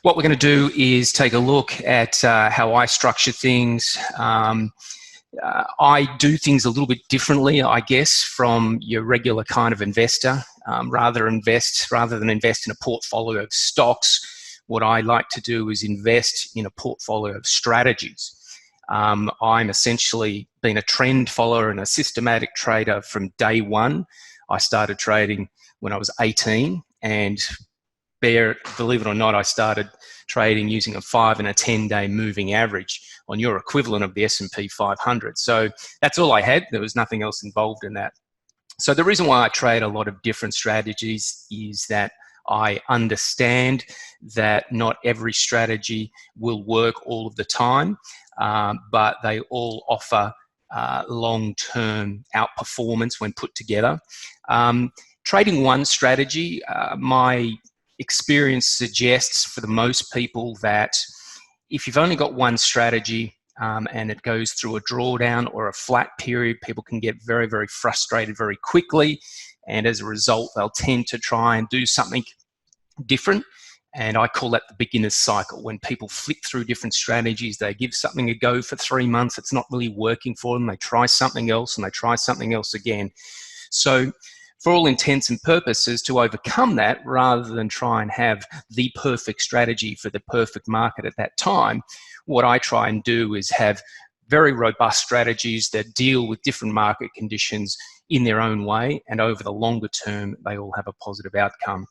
What we're going to do is take a look at how I structure things. I do things a little bit differently, I guess, from your regular kind of investor. Rather than invest in a portfolio of stocks, what I like to do is invest in a portfolio of strategies. I'm essentially been a trend follower and a systematic trader from day one. I started trading when I was 18, and believe it or not, I started trading using a 5 and a 10-day moving average on your equivalent of the S&P 500. So that's all I had. There was nothing else involved in that. So the reason why I trade a lot of different strategies is that I understand that not every strategy will work all of the time, but they all offer long-term outperformance when put together. Trading one strategy, my experience suggests for the most people that if you've only got one strategy and it goes through a drawdown or a flat period, people can get very, very frustrated very quickly. And as a result, they'll tend to try and do something different. And I call that the beginner's cycle. When people flick through different strategies, they give something a go for 3 months. It's not really working for them. They try something else and they try something else again. So for all intents and purposes, to overcome that, rather than try and have the perfect strategy for the perfect market at that time, what I try and do is have very robust strategies that deal with different market conditions in their own way, and over the longer term, they all have a positive outcome.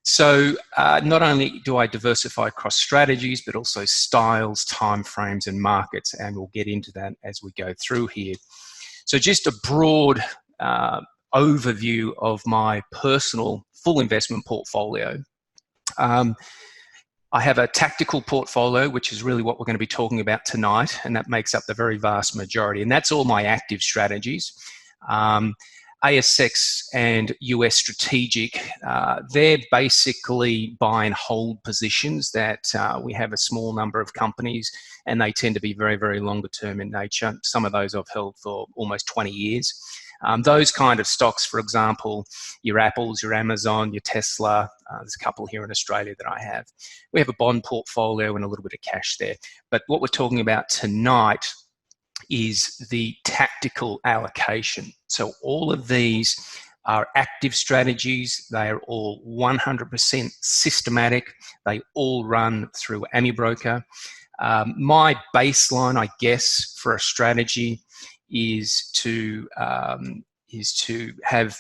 So not only do I diversify across strategies, but also styles, timeframes, and markets, and we'll get into that as we go through here. So just a broad overview of my personal full investment portfolio. I have a tactical portfolio, which is really what we're going to be talking about tonight, and that makes up the very vast majority, and that's all my active strategies. ASX and US strategic, they're basically buy and hold positions that we have a small number of companies, and they tend to be very, very longer term in nature. Some of those I've held for almost 20 years. Those kind of stocks, for example, your Apples, your Amazon, your Tesla, there's a couple here in Australia that I have. We have a bond portfolio and a little bit of cash there. But what we're talking about tonight is the tactical allocation. So all of these are active strategies. They are all 100% systematic. They all run through Amibroker. My baseline, I guess, for a strategy is to have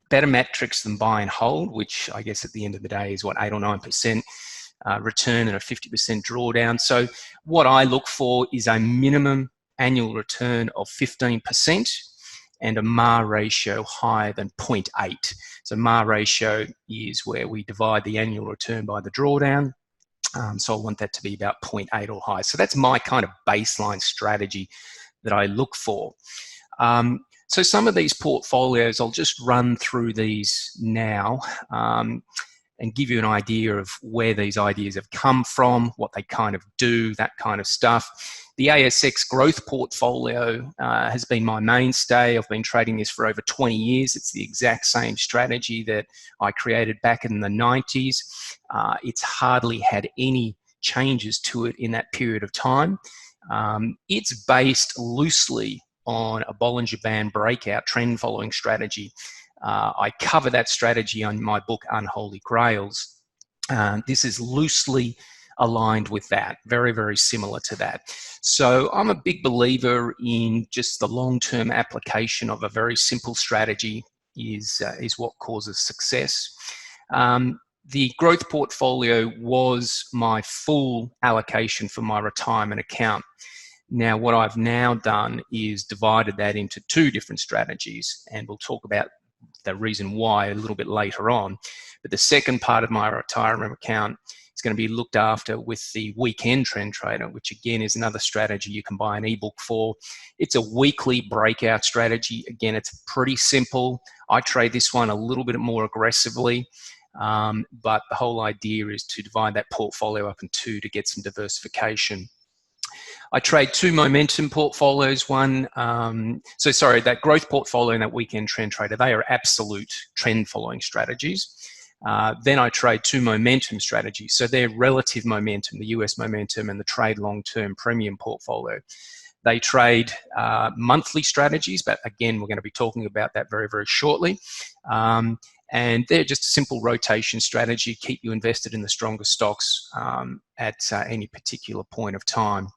better metrics than buy and hold, which I guess at the end of the day is what, 8 or 9% return and a 50% drawdown. So what I look for is a minimum annual return of 15% and a MAR ratio higher than 0.8. So MAR ratio is where we divide the annual return by the drawdown. So I want that to be about 0.8 or higher. So that's my kind of baseline strategy that I look for. So some of these portfolios, I'll just run through these now and give you an idea of where these ideas have come from, what they kind of do, that kind of stuff. The ASX growth portfolio has been my mainstay. I've been trading this for over 20 years. It's the exact same strategy that I created back in the 90s. It's hardly had any changes to it in that period of time. It's based loosely on a Bollinger Band breakout trend following strategy. I cover that strategy on my book Unholy Grails. This is loosely aligned with that, very, very similar to that. So I'm a big believer in just the long-term application of a very simple strategy is what causes success. The growth portfolio was my full allocation for my retirement account. Now, what I've now done is divided that into 2 different strategies, and we'll talk about the reason why a little bit later on. But the second part of my retirement account is going to be looked after with the weekend trend trader, which again is another strategy you can buy an ebook for. It's a weekly breakout strategy. Again, it's pretty simple. I trade this one a little bit more aggressively, but the whole idea is to divide that portfolio up in 2 to get some diversification. I trade 2 momentum portfolios. That growth portfolio and that weekend trend trader, they are absolute trend following strategies. Then I trade two momentum strategies. So they're relative momentum, the US momentum and the trade long-term premium portfolio. They trade monthly strategies, but again, we're going to be talking about that very, very shortly. And they're just a simple rotation strategy, keep you invested in the stronger stocks at any particular point of time.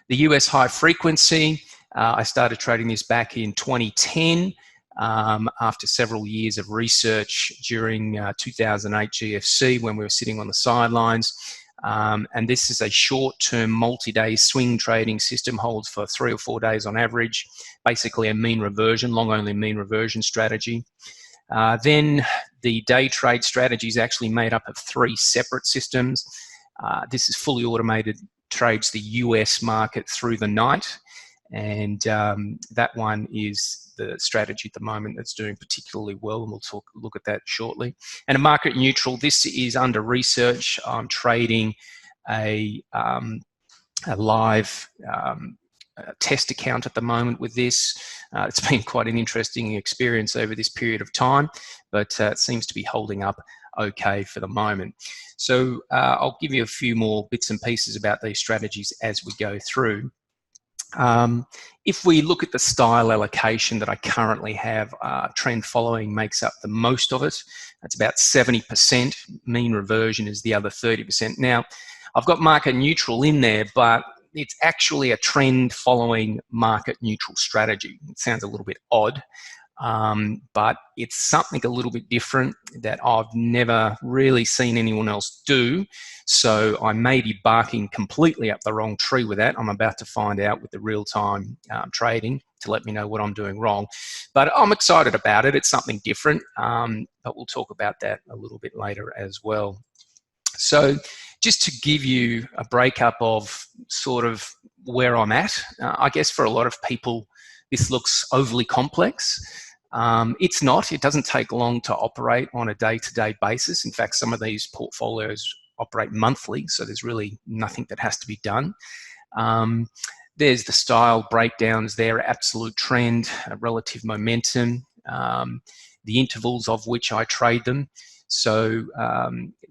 The US high frequency, I started trading this back in 2010 after several years of research during 2008 GFC when we were sitting on the sidelines. And this is a short-term multi-day swing trading system, holds for 3 or 4 days on average, basically a mean reversion, long-only mean reversion strategy. Then the day trade strategy is actually made up of 3 separate systems. This is fully automated, trades the US market through the night, and that one is the strategy at the moment that's doing particularly well, and we'll look at that shortly. And a market neutral, this is under research. I'm trading a live test account at the moment with this. It's been quite an interesting experience over this period of time, but it seems to be holding up okay for the moment. So I'll give you a few more bits and pieces about these strategies as we go through. If we look at the style allocation that I currently have, trend following makes up the most of it. That's about 70%. Mean reversion is the other 30%. Now, I've got market neutral in there, but it's actually a trend following market neutral strategy. It sounds a little bit odd, but it's something a little bit different that I've never really seen anyone else do. So I may be barking completely up the wrong tree with that. I'm about to find out with the real-time trading to let me know what I'm doing wrong. But I'm excited about it. It's something different, but we'll talk about that a little bit later as well. So just to give you a breakup of sort of where I'm at, I guess for a lot of people, this looks overly complex. It's not. It doesn't take long to operate on a day-to-day basis. In fact, some of these portfolios operate monthly, so there's really nothing that has to be done. There's the style breakdowns there, absolute trend, relative momentum, the intervals of which I trade them. So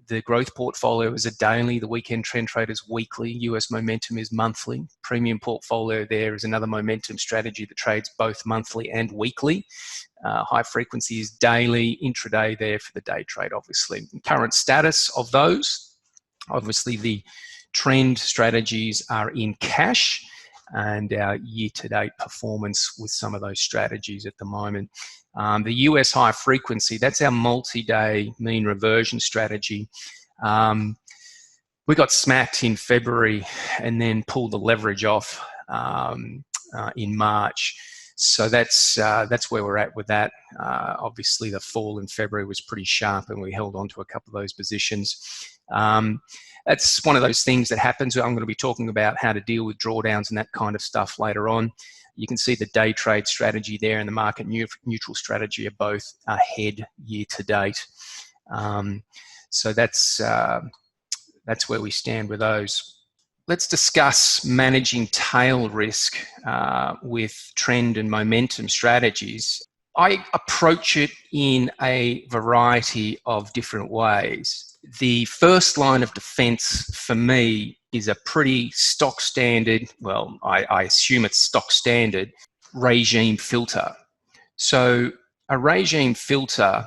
the growth portfolio is a daily, the weekend trend trade is weekly, US momentum is monthly. Premium portfolio there is another momentum strategy that trades both monthly and weekly. High frequency is daily, intraday there for the day trade, obviously. Current status of those, obviously the trend strategies are in cash, and our year-to-date performance with some of those strategies at the moment. The US high frequency, that's our multi-day mean reversion strategy. We got smacked in February and then pulled the leverage off in March. So that's where we're at with that. Obviously, the fall in February was pretty sharp, and we held on to a couple of those positions. That's one of those things that happens. I'm going to be talking about how to deal with drawdowns and that kind of stuff later on. You can see the day trade strategy there and the market neutral strategy are both ahead year to date. So that's where we stand with those. Let's discuss managing tail risk with trend and momentum strategies. I approach it in a variety of different ways. The first line of defense for me is a pretty stock standard, well, I assume it's stock standard, regime filter. So a regime filter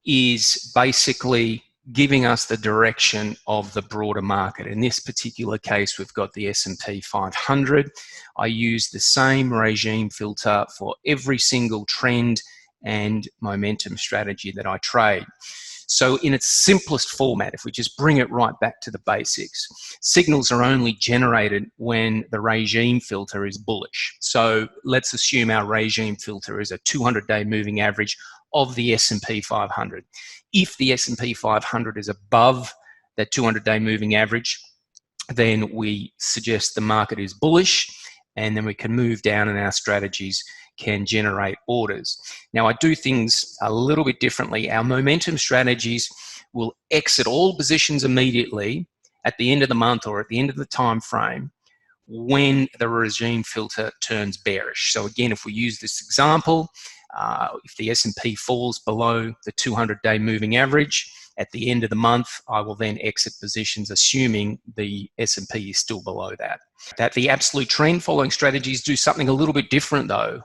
is basically giving us the direction of the broader market. In this particular case, we've got the S&P 500. I use the same regime filter for every single trend and momentum strategy that I trade. So in its simplest format, if we just bring it right back to the basics, signals are only generated when the regime filter is bullish. So let's assume our regime filter is a 200-day moving average of the S&P 500. If the S&P 500 is above that 200-day moving average, then we suggest the market is bullish, and then we can move down and our strategies can generate orders. Now, I do things a little bit differently. Our momentum strategies will exit all positions immediately at the end of the month or at the end of the time frame when the regime filter turns bearish. So again, if we use this example, If the S&P falls below the 200-day moving average, at the end of the month, I will then exit positions, assuming the S&P is still below that. The absolute trend following strategies do something a little bit different though.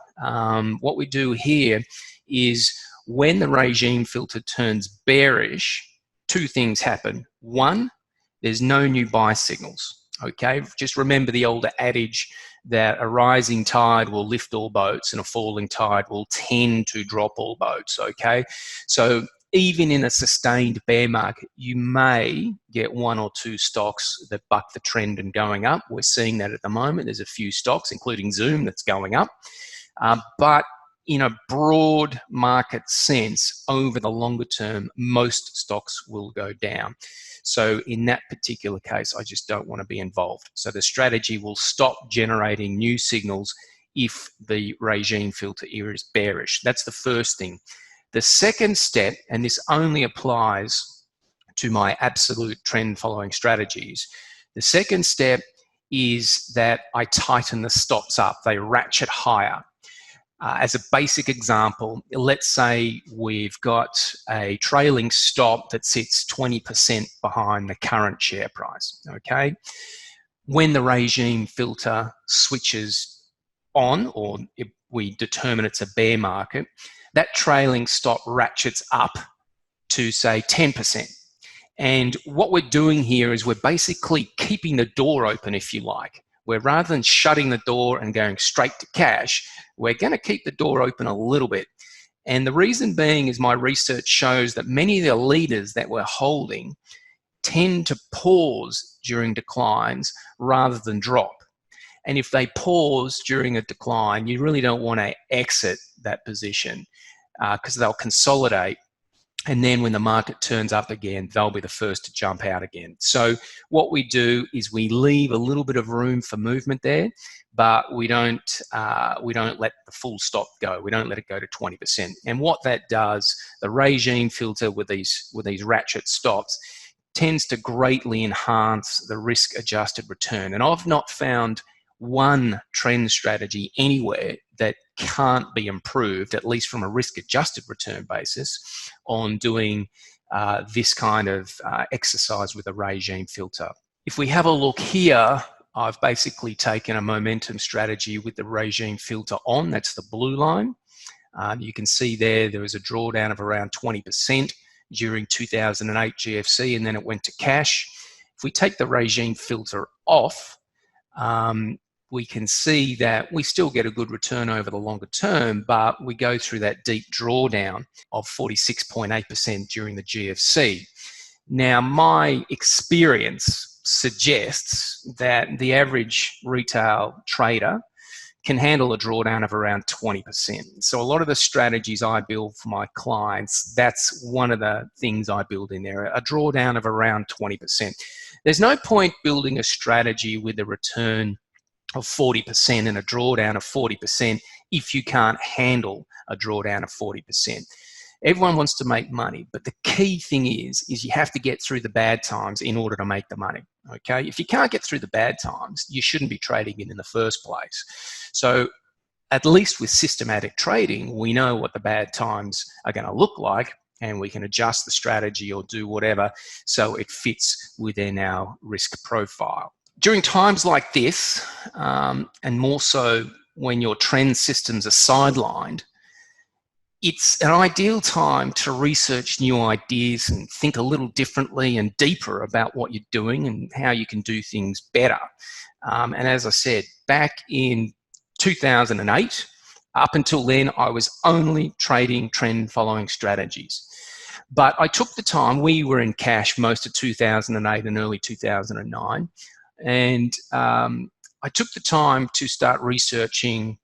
What we do here is when the regime filter turns bearish, two things happen. One, there's no new buy signals. Okay, just remember the older adage that a rising tide will lift all boats and a falling tide will tend to drop all boats. Okay, so even in a sustained bear market, you may get one or two stocks that buck the trend and going up. We're seeing that at the moment. There's a few stocks, including Zoom, that's going up. But in a broad market sense, over the longer term, most stocks will go down. So in that particular case, I just don't want to be involved. So the strategy will stop generating new signals if the regime filter is bearish. That's the first thing. The second step, and this only applies to my absolute trend following strategies, the second step is that I tighten the stops up. They ratchet higher. As a basic example, let's say we've got a trailing stop that sits 20% behind the current share price, okay? When the regime filter switches on, or if we determine it's a bear market, that trailing stop ratchets up to say 10%. And what we're doing here is we're basically keeping the door open, if you like. Where rather than shutting the door and going straight to cash, we're going to keep the door open a little bit. And the reason being is my research shows that many of the leaders that we're holding tend to pause during declines rather than drop. And if they pause during a decline, you really don't want to exit that position because they'll consolidate. And then when the market turns up again, they'll be the first to jump out again. So what we do is we leave a little bit of room for movement there, but we don't let the full stop go. We don't let it go to 20%. And what that does, the regime filter with these ratchet stops tends to greatly enhance the risk-adjusted return. And I've not found one trend strategy anywhere that can't be improved, at least from a risk-adjusted return basis, on doing this kind of exercise with a regime filter. If we have a look here, I've basically taken a momentum strategy with the regime filter on. That's the blue line. You can see there was a drawdown of around 20% during 2008 GFC, and then it went to cash. If we take the regime filter off, we can see that we still get a good return over the longer term, but we go through that deep drawdown of 46.8% during the GFC. Now, my experience suggests that the average retail trader can handle a drawdown of around 20%. So a lot of the strategies I build for my clients, that's one of the things I build in there, a drawdown of around 20%. There's no point building a strategy with a return of 40% and a drawdown of 40% if you can't handle a drawdown of 40%. Everyone wants to make money, but the key thing is you have to get through the bad times in order to make the money, okay? If you can't get through the bad times, you shouldn't be trading in the first place. So at least with systematic trading, we know what the bad times are going to look like, and we can adjust the strategy or do whatever so it fits within our risk profile. During times like this, and more so when your trend systems are sidelined, it's an ideal time to research new ideas and think a little differently and deeper about what you're doing and how you can do things better. And as I said, back in 2008, up until then, I was only trading trend following strategies. But I took the time, we were in cash most of 2008 and early 2009. And I took the time to start researching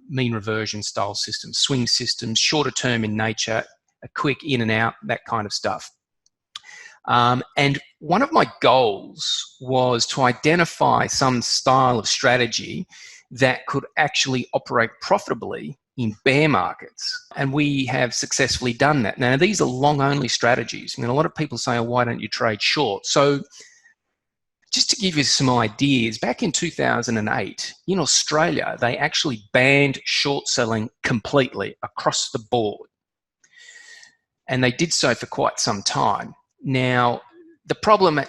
mean reversion style systems, swing systems, shorter term in nature, a quick in and out, that kind of stuff. And one of my goals was to identify some style of strategy that could actually operate profitably in bear markets. And we have successfully done that. Now, these are long only strategies. I mean, a lot of people say, oh, why don't you trade short? So just to give you some ideas, back in 2008, in Australia, they actually banned short selling completely across the board. And they did so for quite some time. Now, the problem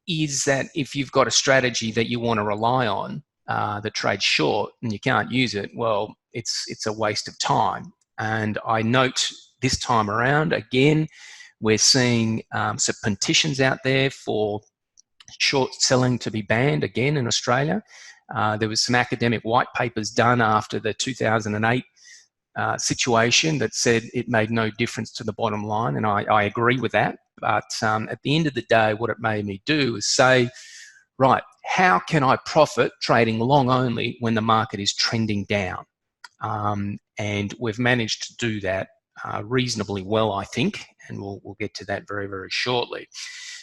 is that if you've got a strategy that you want to rely on that trades short and you can't use it, well, it's a waste of time. And I note this time around, again, we're seeing some petitions out there for short selling to be banned again in Australia. There was some academic white papers done after the 2008 situation that said it made no difference to the bottom line, and I agree with that. But at the end of the day, what it made me do is say, right, how can I profit trading long only when the market is trending down? And we've managed to do that reasonably well, I think, and we'll get to that very, very shortly.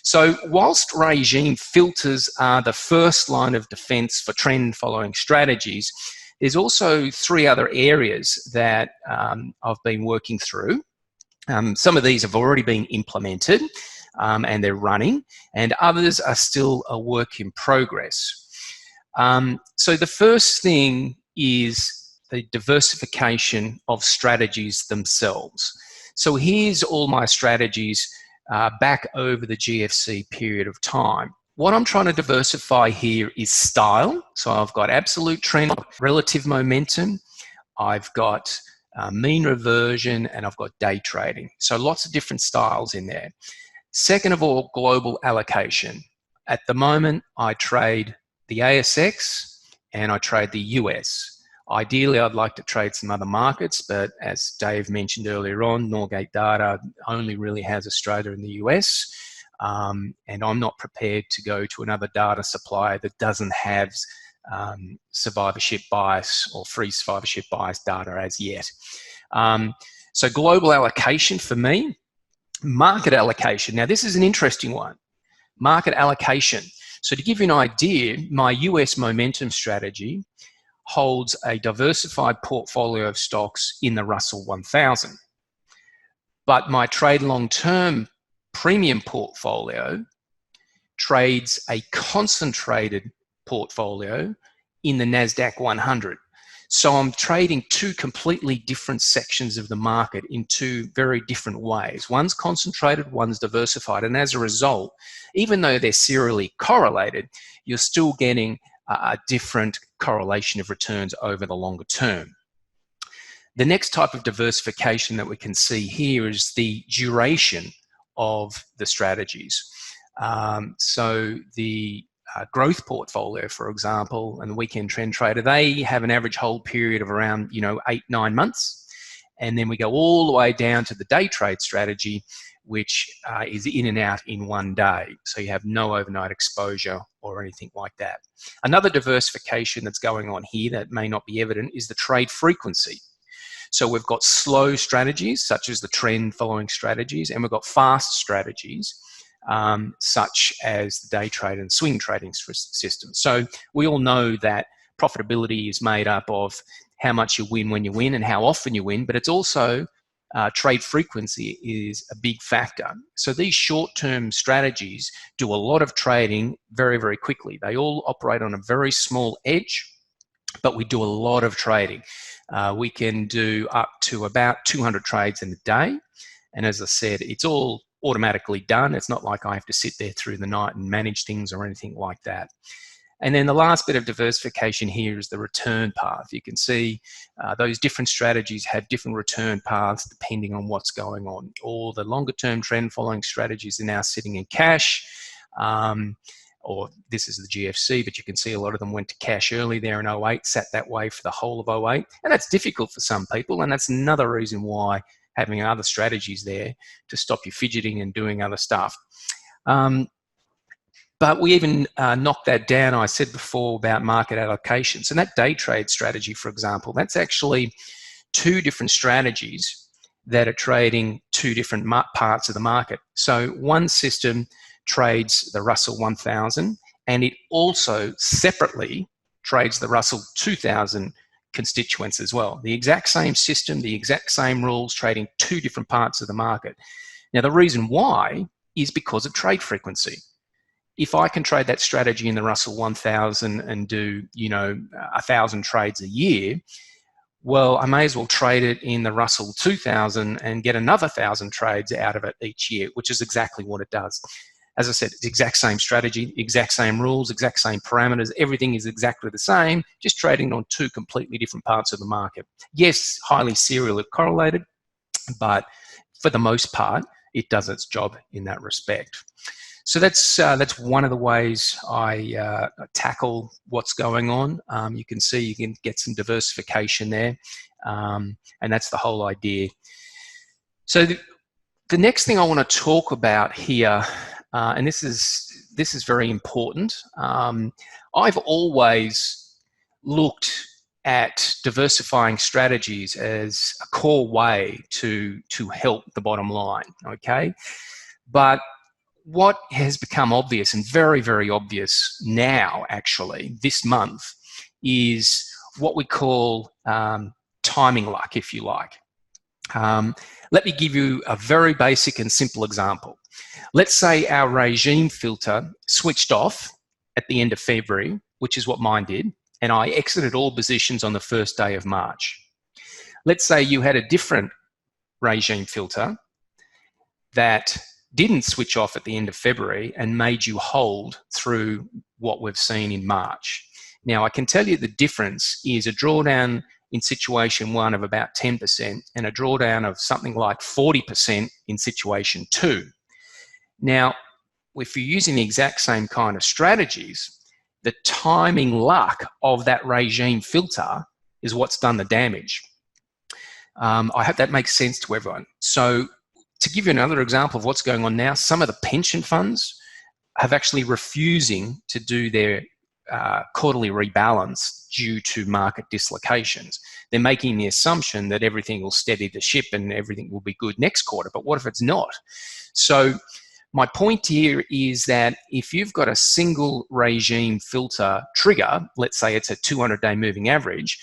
So whilst regime filters are the first line of defense for trend following strategies, there's also three other areas that I've been working through. Some of these have already been implemented and they're running, and others are still a work in progress. So the first thing is the diversification of strategies themselves. So here's all my strategies back over the GFC period of time. What I'm trying to diversify here is style. So I've got absolute trend, relative momentum, I've got mean reversion, and I've got day trading. So lots of different styles in there. Second of all, global allocation. At the moment, I trade the ASX and I trade the US. Ideally, I'd like to trade some other markets, but as Dave mentioned earlier on, Norgate Data only really has Australia and the US, and I'm not prepared to go to another data supplier that doesn't have survivorship bias or free survivorship bias data as yet. So global allocation for me. Market allocation. Now, this is an interesting one. Market allocation. So to give you an idea, my US momentum strategy holds a diversified portfolio of stocks in the Russell 1000. But my trade long-term premium portfolio trades a concentrated portfolio in the NASDAQ 100. So I'm trading two completely different sections of the market in two very different ways. One's concentrated, one's diversified. And as a result, even though they're serially correlated, you're still getting a different correlation of returns over the longer term. The next type of diversification that we can see here is the duration of the strategies. So the growth portfolio, for example, and the weekend trend trader, they have an average hold period of around 8-9 months, and then we go all the way down to the day trade strategy, which is in and out in one day. So you have no overnight exposure or anything like that. Another diversification that's going on here that may not be evident is the trade frequency. So we've got slow strategies such as the trend following strategies, and we've got fast strategies such as the day trade and swing trading system. So we all know that profitability is made up of how much you win when you win and how often you win, but it's also trade frequency is a big factor. So these short-term strategies do a lot of trading very, very quickly. They all operate on a very small edge, but we do a lot of trading. We can do up to about 200 trades in a day. And as I said, it's all automatically done. It's not like I have to sit there through the night and manage things or anything like that. And then the last bit of diversification here is the return path. You can see those different strategies have different return paths depending on what's going on. All the longer term trend following strategies are now sitting in cash, or this is the GFC, but you can see a lot of them went to cash early there in 08, sat that way for the whole of 08. And that's difficult for some people, and that's another reason why having other strategies there to stop you fidgeting and doing other stuff. But we even knocked that down. I said before about market allocation. So that day trade strategy, for example, that's actually two different strategies that are trading two different parts of the market. So one system trades the Russell 1000, and it also separately trades the Russell 2000 constituents as well. The exact same system, the exact same rules, trading two different parts of the market. Now, the reason why is because of trade frequency. if I can trade that strategy in the Russell 1000 and do, 1,000 trades a year, well, I may as well trade it in the Russell 2000 and get another 1,000 trades out of it each year, which is exactly what it does. As I said, it's the exact same strategy, exact same rules, exact same parameters. Everything is exactly the same, just trading on two completely different parts of the market. Yes, highly serially correlated, but for the most part, it does its job in that respect. So that's one of the ways I tackle what's going on. You can see you can get some diversification there, and that's the whole idea. So the next thing I want to talk about here, and this is very important. I've always looked at diversifying strategies as a core way to help the bottom line. Okay, but what has become obvious, and very, very obvious now, actually, this month, is what we call timing luck, if you like. Let me give you a very basic and simple example. Let's say our regime filter switched off at the end of February, which is what mine did, and I exited all positions on the first day of March. Let's say you had a different regime filter that didn't switch off at the end of February and made you hold through what we've seen in March. Now, I can tell you the difference is a drawdown in situation 1 of about 10% and a drawdown of something like 40% in situation 2. Now, if you're using the exact same kind of strategies, the timing luck of that regime filter is what's done the damage. I hope that makes sense to everyone. So, to give you another example of what's going on now, some of the pension funds have actually refusing to do their quarterly rebalance due to market dislocations. They're making the assumption that everything will steady the ship and everything will be good next quarter, but what if it's not? So my point here is that if you've got a single regime filter trigger, let's say it's a 200-day moving average,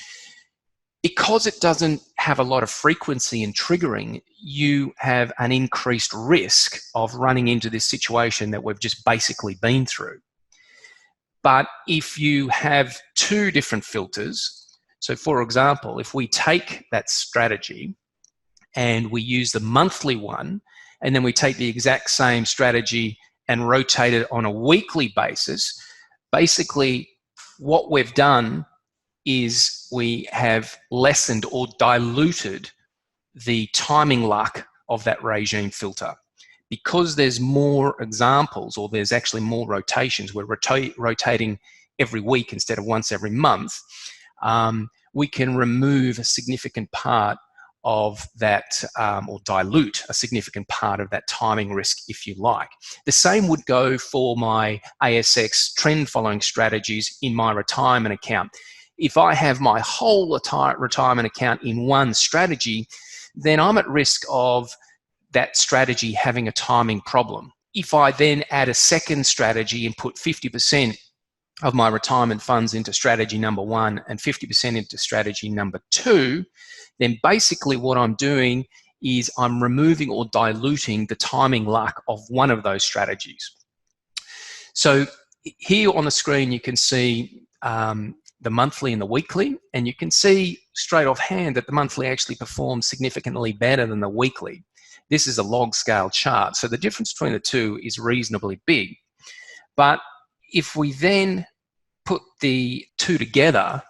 because it doesn't have a lot of frequency in triggering, you have an increased risk of running into this situation that we've just basically been through. But if you have two different filters, so for example, if we take that strategy and we use the monthly one, and then we take the exact same strategy and rotate it on a weekly basis, basically what we've done is we have lessened or diluted the timing luck of that regime filter. Because there's more examples, or there's actually more rotations, we're rotating every week instead of once every month, we can remove a significant part of that, or dilute a significant part of that timing risk, if you like. The same would go for my ASX trend following strategies in my retirement account. If I have my whole retirement account in one strategy, then I'm at risk of that strategy having a timing problem. If I then add a second strategy and put 50% of my retirement funds into strategy number 1 and 50% into strategy number 2, then basically what I'm doing is I'm removing or diluting the timing luck of one of those strategies. So here on the screen you can see the monthly and the weekly, and you can see straight offhand that the monthly actually performs significantly better than the weekly. This is a log scale chart, so the difference between the two is reasonably big. But if we then put the two together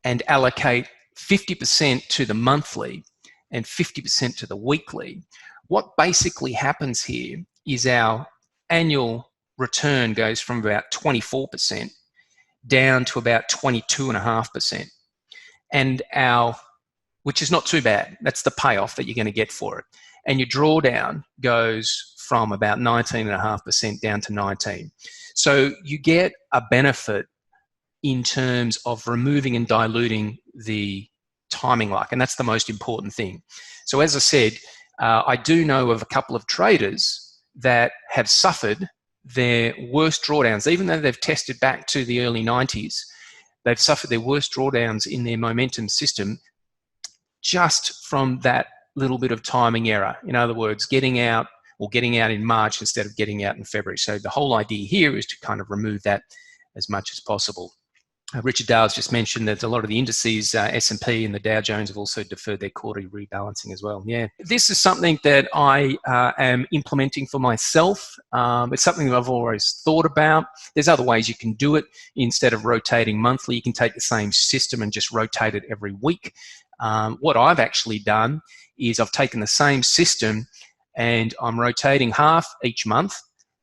and allocate 50% to the monthly and 50% to the weekly, what basically happens here is our annual return goes from about 24% down to about 22.5%. And which is not too bad. That's the payoff that you're going to get for it. And your drawdown goes from about 19.5% down to 19%. So you get a benefit in terms of removing and diluting the timing luck, and that's the most important thing. So as I said, I do know of a couple of traders that have suffered their worst drawdowns, even though they've tested back to the early 90s, they've suffered their worst drawdowns in their momentum system just from that little bit of timing error. In other words, getting out or getting out in March instead of getting out in February. So the whole idea here is to kind of remove that as much as possible. Richard Dale's just mentioned that a lot of the indices, S&P and the Dow Jones, have also deferred their quarterly rebalancing as well. Yeah, this is something that I am implementing for myself. It's something that I've always thought about. There's other ways you can do it. Instead of rotating monthly, you can take the same system and just rotate it every week. What I've actually done is I've taken the same system and I'm rotating half each month.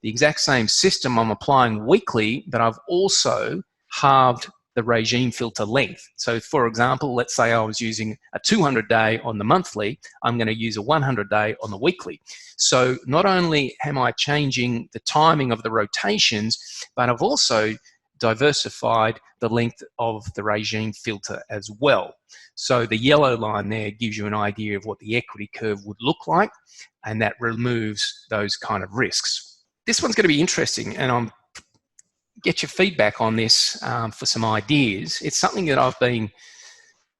The exact same system I'm applying weekly, but I've also halved the regime filter length. So for example, let's say I was using a 200-day on the monthly, I'm going to use a 100-day on the weekly. So not only am I changing the timing of the rotations, but I've also diversified the length of the regime filter as well. So the yellow line there gives you an idea of what the equity curve would look like, and that removes those kind of risks. This one's going to be interesting, and I'm get your feedback on this for some ideas. It's something that I've been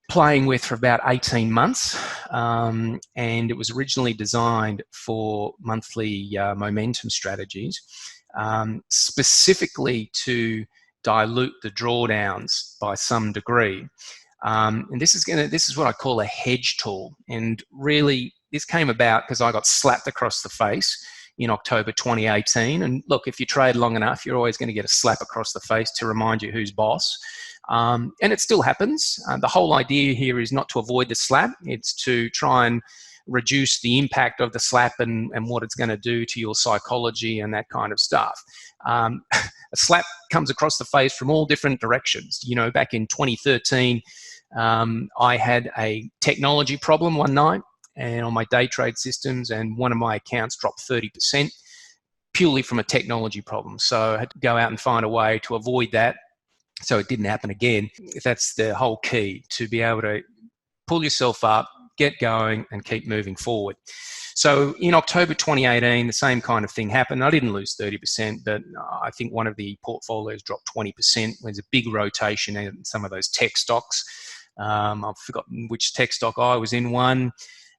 playing with for about 18 months, and it was originally designed for monthly momentum strategies, specifically to dilute the drawdowns by some degree. And this is what I call a hedge tool. And really, this came about because I got slapped across the face in October 2018. And look, if you trade long enough, you're always going to get a slap across the face to remind you who's boss. And it still happens. The whole idea here is not to avoid the slap. It's to try and reduce the impact of the slap and what it's going to do to your psychology and that kind of stuff. A slap comes across the face from all different directions. You know, back in 2013, I had a technology problem one night and on my day trade systems, and one of my accounts dropped 30% purely from a technology problem. So I had to go out and find a way to avoid that so it didn't happen again. That's the whole key, to be able to pull yourself up, get going, and keep moving forward. So in October 2018, the same kind of thing happened. I didn't lose 30%, but I think one of the portfolios dropped 20%. There's a big rotation in some of those tech stocks. I've forgotten which tech stock I was in. One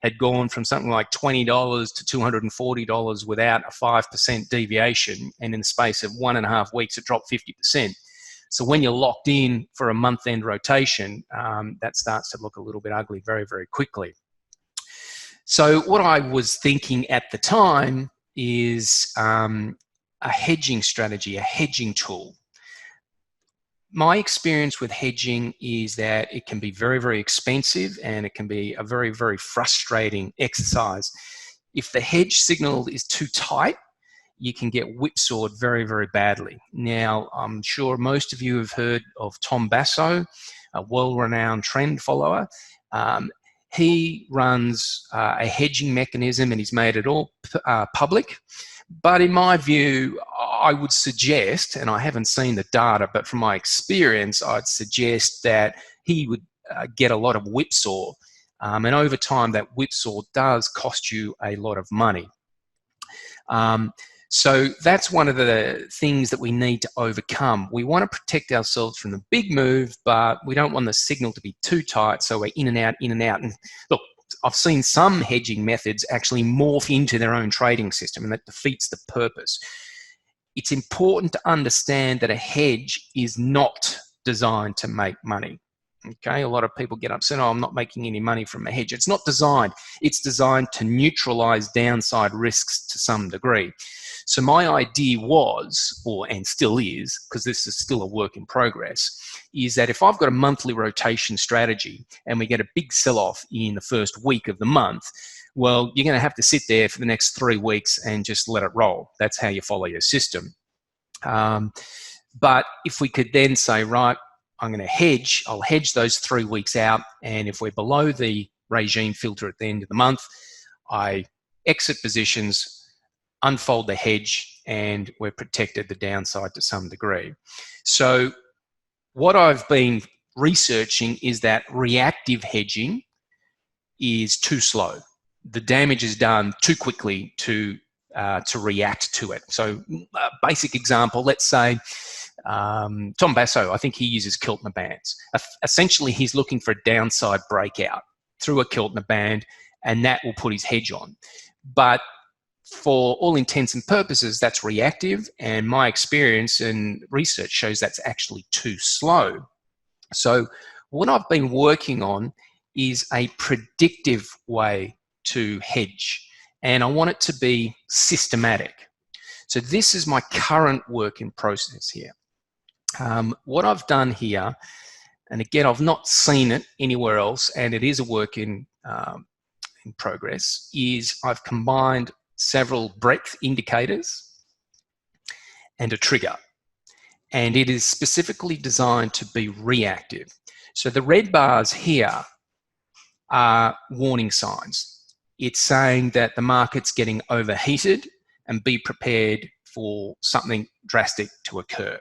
had gone from something like $20 to $240 without a 5% deviation. And in the space of 1.5 weeks, it dropped 50%. So when you're locked in for a month-end rotation, that starts to look a little bit ugly very, very quickly. So what I was thinking at the time is a hedging strategy, a hedging tool. My experience with hedging is that it can be very, very expensive, and it can be a very, very frustrating exercise. If the hedge signal is too tight, you can get whipsawed very, very badly. Now, I'm sure most of you have heard of Tom Basso, a well-renowned trend follower. He runs a hedging mechanism, and he's made it all public. But in my view, I would suggest, and I haven't seen the data, but from my experience, I'd suggest that he would get a lot of whipsaw. And over time, that whipsaw does cost you a lot of money. So that's one of the things that we need to overcome. We want to protect ourselves from the big move, but we don't want the signal to be too tight, so we're in and out, in and out. And look, I've seen some hedging methods actually morph into their own trading system, and that defeats the purpose. It's important to understand that a hedge is not designed to make money. Okay, a lot of people get upset, oh, I'm not making any money from a hedge. It's not designed. It's designed to neutralize downside risks to some degree. So my idea was, and still is, because this is still a work in progress, is that if I've got a monthly rotation strategy and we get a big sell-off in the first week of the month, well, you're going to have to sit there for the next 3 weeks and just let it roll. That's how you follow your system. But if we could then say, right, I'm going to hedge, I'll hedge those 3 weeks out, and if we're below the regime filter at the end of the month, I exit positions, unfold the hedge, and we're protected the downside to some degree. So what I've been researching is that reactive hedging is too slow. The damage is done too quickly to react to it. So a basic example, let's say Tom Basso, I think he uses Keltner bands. Essentially, he's looking for a downside breakout through a Keltner band, and that will put his hedge on. But for all intents and purposes, that's reactive, and my experience and research shows that's actually too slow. So what I've been working on is a predictive way to hedge, and I want it to be systematic. So this is my current work in process here. What I've done here, and again, I've not seen it anywhere else, and it is a work in progress, is I've combined several breadth indicators and a trigger. And it is specifically designed to be reactive. So the red bars here are warning signs. It's saying that the market's getting overheated and be prepared for something drastic to occur.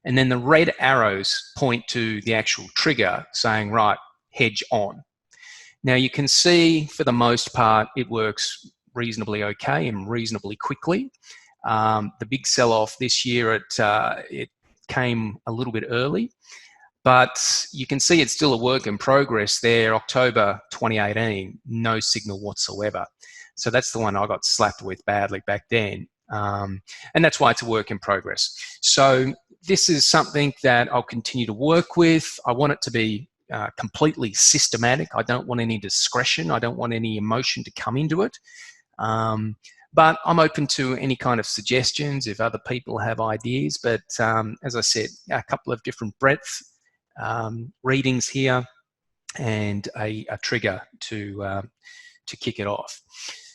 And then the red arrows point to the actual trigger saying, right, hedge on. Now you can see for the most part, it works reasonably okay and reasonably quickly. The big sell-off this year, it came a little bit early, but you can see it's still a work in progress there. October 2018, no signal whatsoever. So that's the one I got slapped with badly back then. And that's why it's a work in progress. So this is something that I'll continue to work with. I want it to be completely systematic. I don't want any discretion. I don't want any emotion to come into it. But I'm open to any kind of suggestions if other people have ideas. But as I said, a couple of different breadth readings here and a trigger to kick it off.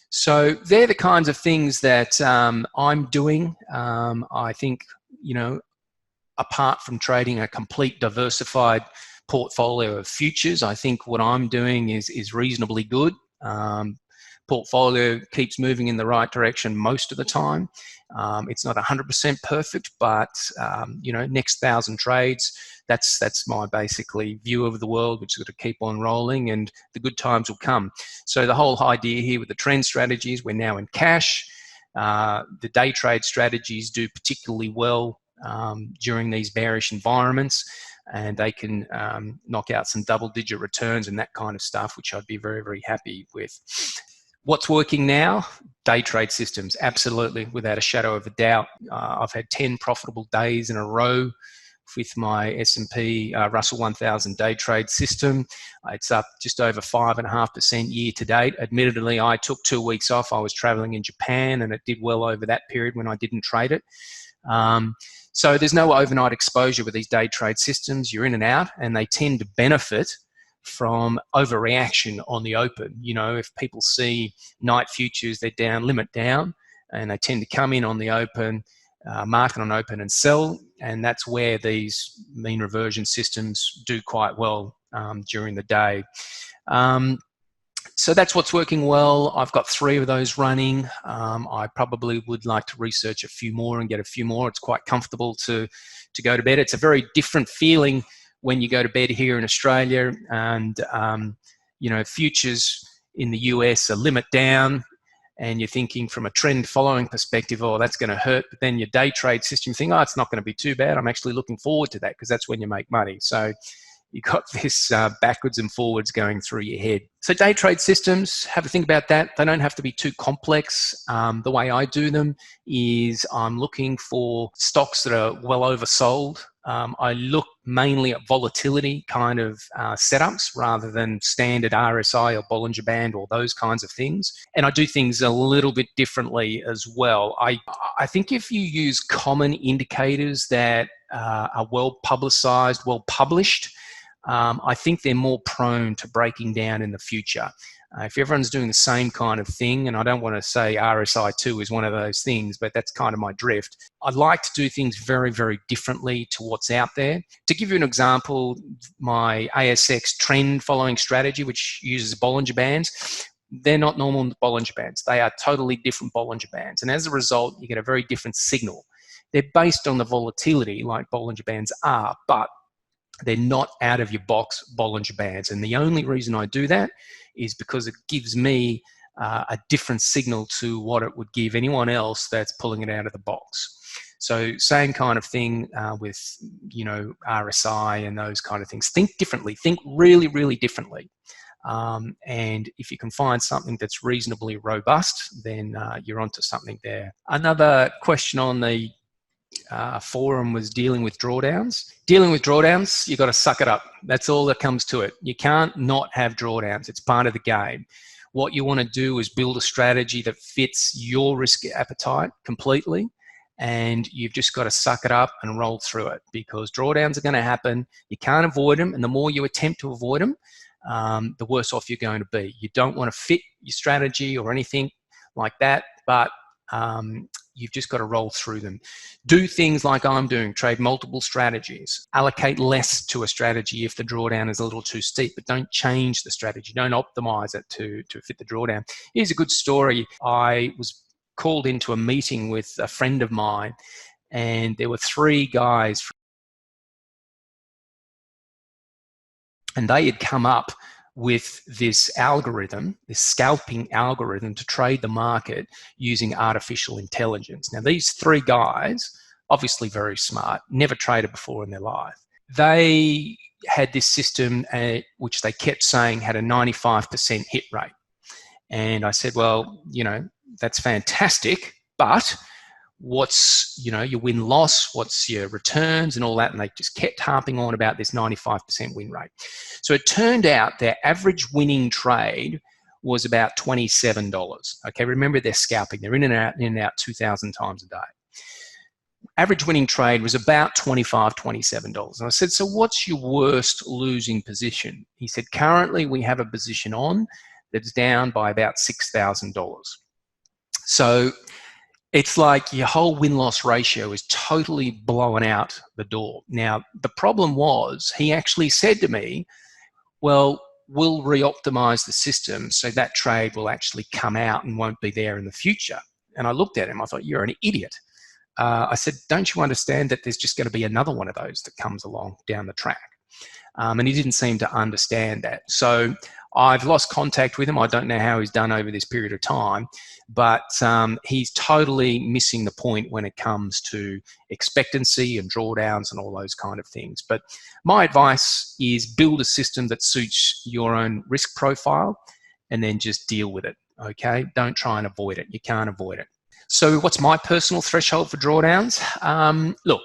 So they're the kinds of things that I'm doing. I think, you know, apart from trading a complete diversified portfolio of futures, I think what I'm doing is reasonably good. Portfolio keeps moving in the right direction most of the time. It's not 100% perfect, but you know, next 1,000 trades, that's my basically view of the world, which is going to keep on rolling, and the good times will come. So the whole idea here with the trend strategies, we're now in cash. The day trade strategies do particularly well during these bearish environments, and they can knock out some double-digit returns and that kind of stuff, which I'd be very, very happy with. What's working now? Day trade systems, absolutely, without a shadow of a doubt. I've had 10 profitable days in a row with my S&P Russell 1000 day trade system. It's up just over 5.5% year to date. Admittedly, I took 2 weeks off. I was traveling in Japan, and it did well over that period when I didn't trade it. So there's no overnight exposure with these day trade systems. You're in and out, and they tend to benefit from overreaction on the open. You know, if people see night futures, they're down, limit down, and they tend to come in on the open, market on open and sell, and that's where these mean reversion systems do quite well during the day. So that's what's working well. I've got 3 of those running. I probably would like to research a few more and get a few more. It's quite comfortable to go to bed. It's a very different feeling when you go to bed here in Australia, and you know, futures in the US are limit down, and you're thinking from a trend following perspective, oh, that's going to hurt. But then your day trade system, you think, oh, it's not going to be too bad. I'm actually looking forward to that, because that's when you make money. So you've got this backwards and forwards going through your head. So day trade systems, have a think about that. They don't have to be too complex. The way I do them is I'm looking for stocks that are well oversold. I look mainly at volatility kind of setups rather than standard RSI or Bollinger Band or those kinds of things. And I do things a little bit differently as well. I think if you use common indicators that are well publicized, well published, I think they're more prone to breaking down in the future. If everyone's doing the same kind of thing, and I don't want to say RSI2 is one of those things, but that's kind of my drift. I'd like to do things very, very differently to what's out there. To give you an example, my ASX trend following strategy, which uses Bollinger Bands, they're not normal Bollinger Bands. They are totally different Bollinger Bands. And as a result, you get a very different signal. They're based on the volatility like Bollinger Bands are, but they're not out of your box Bollinger Bands. And the only reason I do that is because it gives me a different signal to what it would give anyone else that's pulling it out of the box. So same kind of thing with, you know, RSI and those kind of things. Think differently. Think really, really differently. And if you can find something that's reasonably robust, then you're onto something there. Another question on the forum was dealing with drawdowns. Dealing with drawdowns, you've got to suck it up. That's all that comes to it. You can't not have drawdowns. It's part of the game. What you want to do is build a strategy that fits your risk appetite completely, and you've just got to suck it up and roll through it, because drawdowns are going to happen. You can't avoid them, and the more you attempt to avoid them, the worse off you're going to be. You don't want to fit your strategy or anything like that, but you've just got to roll through them. Do things like I'm doing, trade multiple strategies. Allocate less to a strategy if the drawdown is a little too steep, but don't change the strategy. Don't optimize it to fit the drawdown. Here's a good story. I was called into a meeting with a friend of mine, and there were 3 guys, and they had come up with this algorithm, this scalping algorithm, to trade the market using artificial intelligence. Now, these 3 guys, obviously very smart, never traded before in their life. They had this system which they kept saying had a 95% hit rate. And I said, well, you know, that's fantastic, but what's, you know, your win-loss, what's your returns and all that? And they just kept harping on about this 95% win rate. So it turned out their average winning trade was about $27. Okay, remember, they're scalping. They're in and out 2,000 times a day. Average winning trade was about $25, $27. And I said, so what's your worst losing position? He said, currently we have a position on that's down by about $6,000. So it's like your whole win-loss ratio is totally blown out the door. Now, the problem was, he actually said to me, well, we'll re-optimize the system so that trade will actually come out and won't be there in the future. And I looked at him, I thought, you're an idiot. I said, don't you understand that there's just going to be another one of those that comes along down the track? And he didn't seem to understand that. So I've lost contact with him. I don't know how he's done over this period of time, but he's totally missing the point when it comes to expectancy and drawdowns and all those kind of things. But my advice is build a system that suits your own risk profile and then just deal with it, okay? Don't try and avoid it. You can't avoid it. So what's my personal threshold for drawdowns? Look,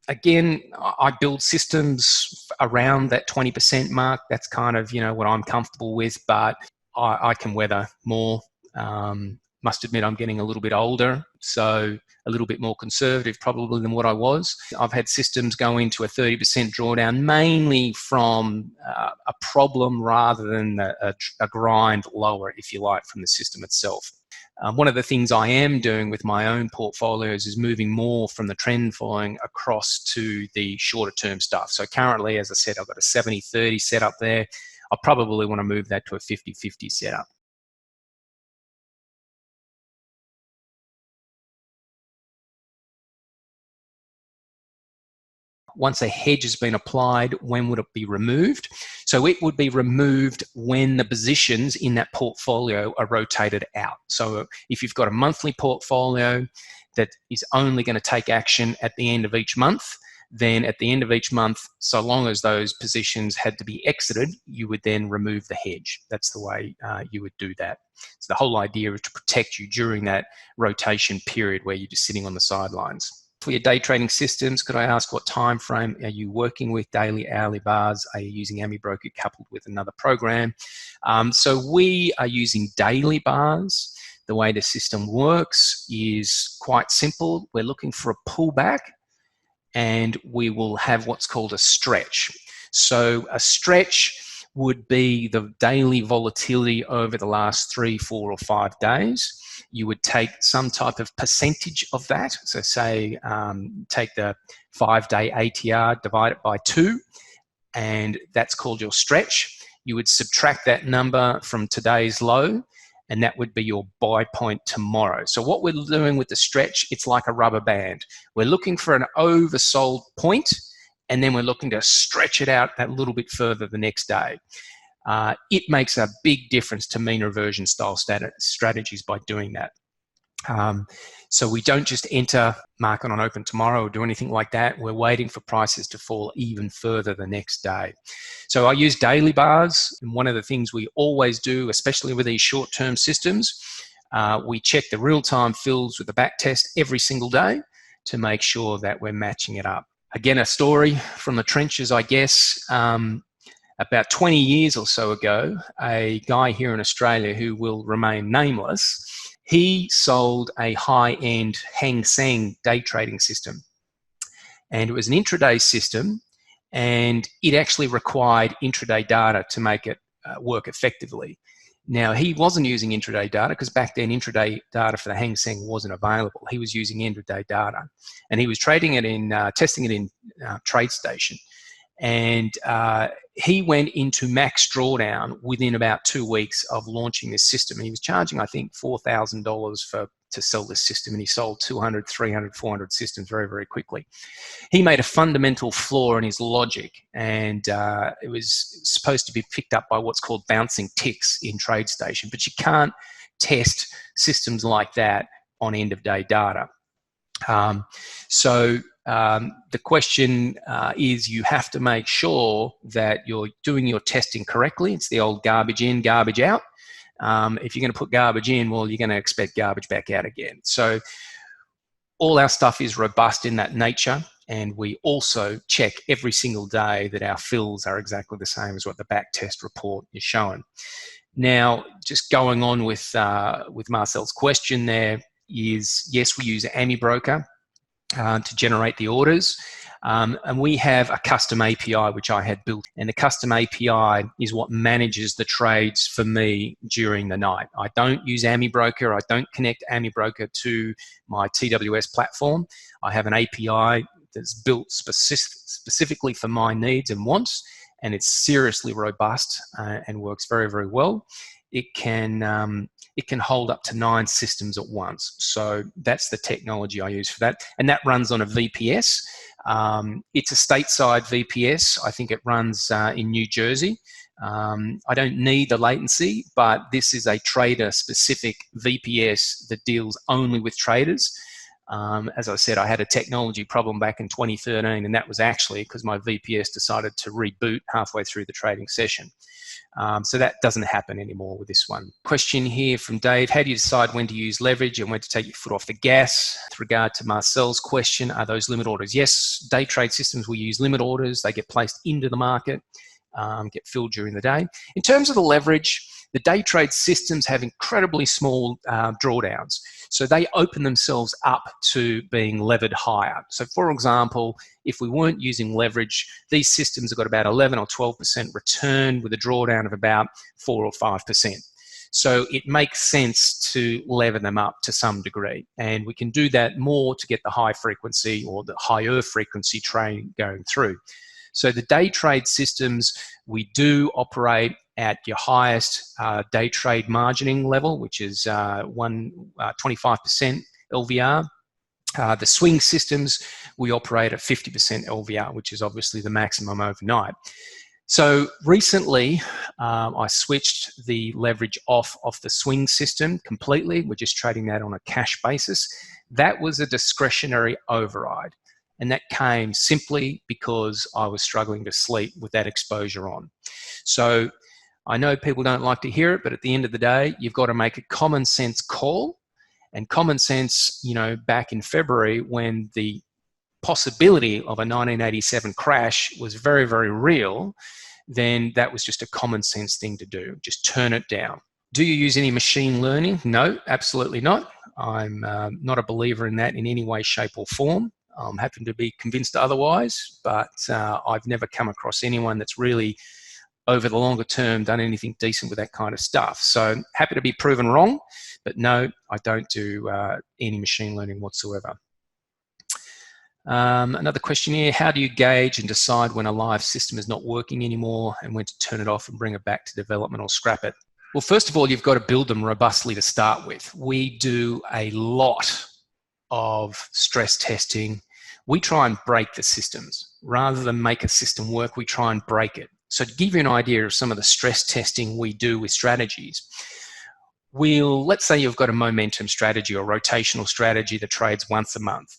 again, I build systems around that 20% mark. That's kind of, you know, what I'm comfortable with, but I can weather more. Must admit, I'm getting a little bit older, so a little bit more conservative probably than what I was. I've had systems go into a 30% drawdown, mainly from a problem rather than a grind lower, if you like, from the system itself. One of the things I am doing with my own portfolios is moving more from the trend following across to the shorter term stuff. So currently, as I said, I've got a 70-30 setup there. I probably want to move that to a 50-50 setup. Once a hedge has been applied, when would it be removed? So it would be removed when the positions in that portfolio are rotated out. So if you've got a monthly portfolio that is only going to take action at the end of each month, then at the end of each month, so long as those positions had to be exited, you would then remove the hedge. That's the way you would do that. So the whole idea is to protect you during that rotation period where you're just sitting on the sidelines. For your day trading systems, could I ask what time frame are you working with? Daily, hourly bars? Are you using Amibroker coupled with another program? So we are using daily bars. The way the system works is quite simple. We're looking for a pullback, and we will have what's called a stretch. So a stretch would be the daily volatility over the last 3, 4, or 5 days. You would take some type of percentage of that. So say, take the 5-day ATR, divide it by 2, and that's called your stretch. You would subtract that number from today's low, and that would be your buy point tomorrow. So what we're doing with the stretch, it's like a rubber band. We're looking for an oversold point, and then we're looking to stretch it out that little bit further the next day. It makes a big difference to mean reversion style strategies by doing that. So we don't just enter market on open tomorrow or do anything like that. We're waiting for prices to fall even further the next day. So I use daily bars, and one of the things we always do, especially with these short-term systems, we check the real-time fills with the back test every single day to make sure that we're matching it up. Again, a story from the trenches, I guess. About 20 years or so ago, a guy here in Australia who will remain nameless, he sold a high-end Hang Seng day trading system. And it was an intraday system, and it actually required intraday data to make it work effectively. Now, he wasn't using intraday data because back then intraday data for the Hang Seng wasn't available. He was using intraday data, and he was trading it in, testing it in TradeStation. And he went into max drawdown within about 2 weeks of launching this system. And he was charging, I think, $4,000 to sell this system, and he sold 200, 300, 400 systems very, very quickly. He made a fundamental flaw in his logic, and it was supposed to be picked up by what's called bouncing ticks in TradeStation, but you can't test systems like that on end-of-day data. The question is, you have to make sure that you're doing your testing correctly. It's the old garbage in, garbage out. If you're going to put garbage in, well, you're going to expect garbage back out again. So all our stuff is robust in that nature, and we also check every single day that our fills are exactly the same as what the back test report is showing. Now, just going on with Marcel's question there is, yes, we use Amibroker to generate the orders. And we have a custom API which I had built, and the custom API is what manages the trades for me during the night. I don't use Amibroker. I don't connect Amibroker to my TWS platform. I have an API that's built specifically for my needs and wants, and it's seriously robust and works very, very well. It can hold up to 9 systems at once. So that's the technology I use for that. And that runs on a VPS. It's a stateside VPS. I think it runs in New Jersey. I don't need the latency, but this is a trader-specific VPS that deals only with traders. As I said, I had a technology problem back in 2013, and that was actually because my VPS decided to reboot halfway through the trading session. So that doesn't happen anymore with this one. Question here from Dave: how do you decide when to use leverage and when to take your foot off the gas? With regard to Marcel's question, are those limit orders? Yes, day trade systems, we use limit orders. They get placed into the market, get filled during the day. In terms of the leverage, the day trade systems have incredibly small drawdowns. So they open themselves up to being levered higher. So for example, if we weren't using leverage, these systems have got about 11 or 12% return with a drawdown of about 4 or 5%. So it makes sense to lever them up to some degree. And we can do that more to get the high frequency or the higher frequency trade going through. So the day trade systems, we do operate at your highest day trade margining level, which is 25% LVR. The swing systems, we operate at 50% LVR, which is obviously the maximum overnight. So recently, I switched the leverage off the swing system completely. We're just trading that on a cash basis. That was a discretionary override. And that came simply because I was struggling to sleep with that exposure on. So I know people don't like to hear it, but at the end of the day, you've got to make a common sense call. And common sense, you know, back in February when the possibility of a 1987 crash was very, very real, then that was just a common sense thing to do. Just turn it down. Do you use any machine learning? No, absolutely not. I'm not a believer in that in any way, shape or form. I'm happy to be convinced otherwise, but I've never come across anyone that's really, over the longer term, done anything decent with that kind of stuff. So happy to be proven wrong, but no, I don't do any machine learning whatsoever. Another question here: how do you gauge and decide when a live system is not working anymore and when to turn it off and bring it back to development or scrap it? Well, first of all, you've got to build them robustly to start with. We do a lot of stress testing. We try and break the systems. Rather than make a system work, we try and break it. So to give you an idea of some of the stress testing we do with strategies, let's say you've got a momentum strategy or rotational strategy that trades once a month.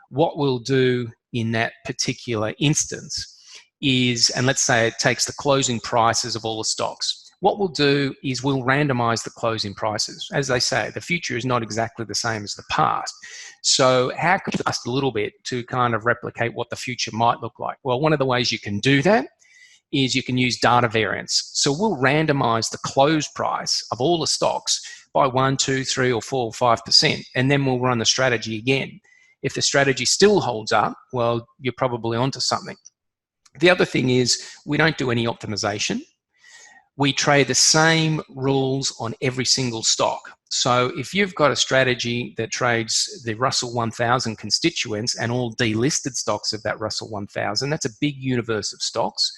What we'll do in that particular instance is, and let's say it takes the closing prices of all the stocks. What we'll do is we'll randomize the closing prices. As they say, the future is not exactly the same as the past. So how can we adjust a little bit to kind of replicate what the future might look like? Well, one of the ways you can do that is you can use data variance. So we'll randomize the close price of all the stocks by 1, 2, 3, or 4, or 5%, and then we'll run the strategy again. If the strategy still holds up, well, you're probably onto something. The other thing is we don't do any optimization. We trade the same rules on every single stock. So if you've got a strategy that trades the Russell 1000 constituents and all delisted stocks of that Russell 1000, that's a big universe of stocks.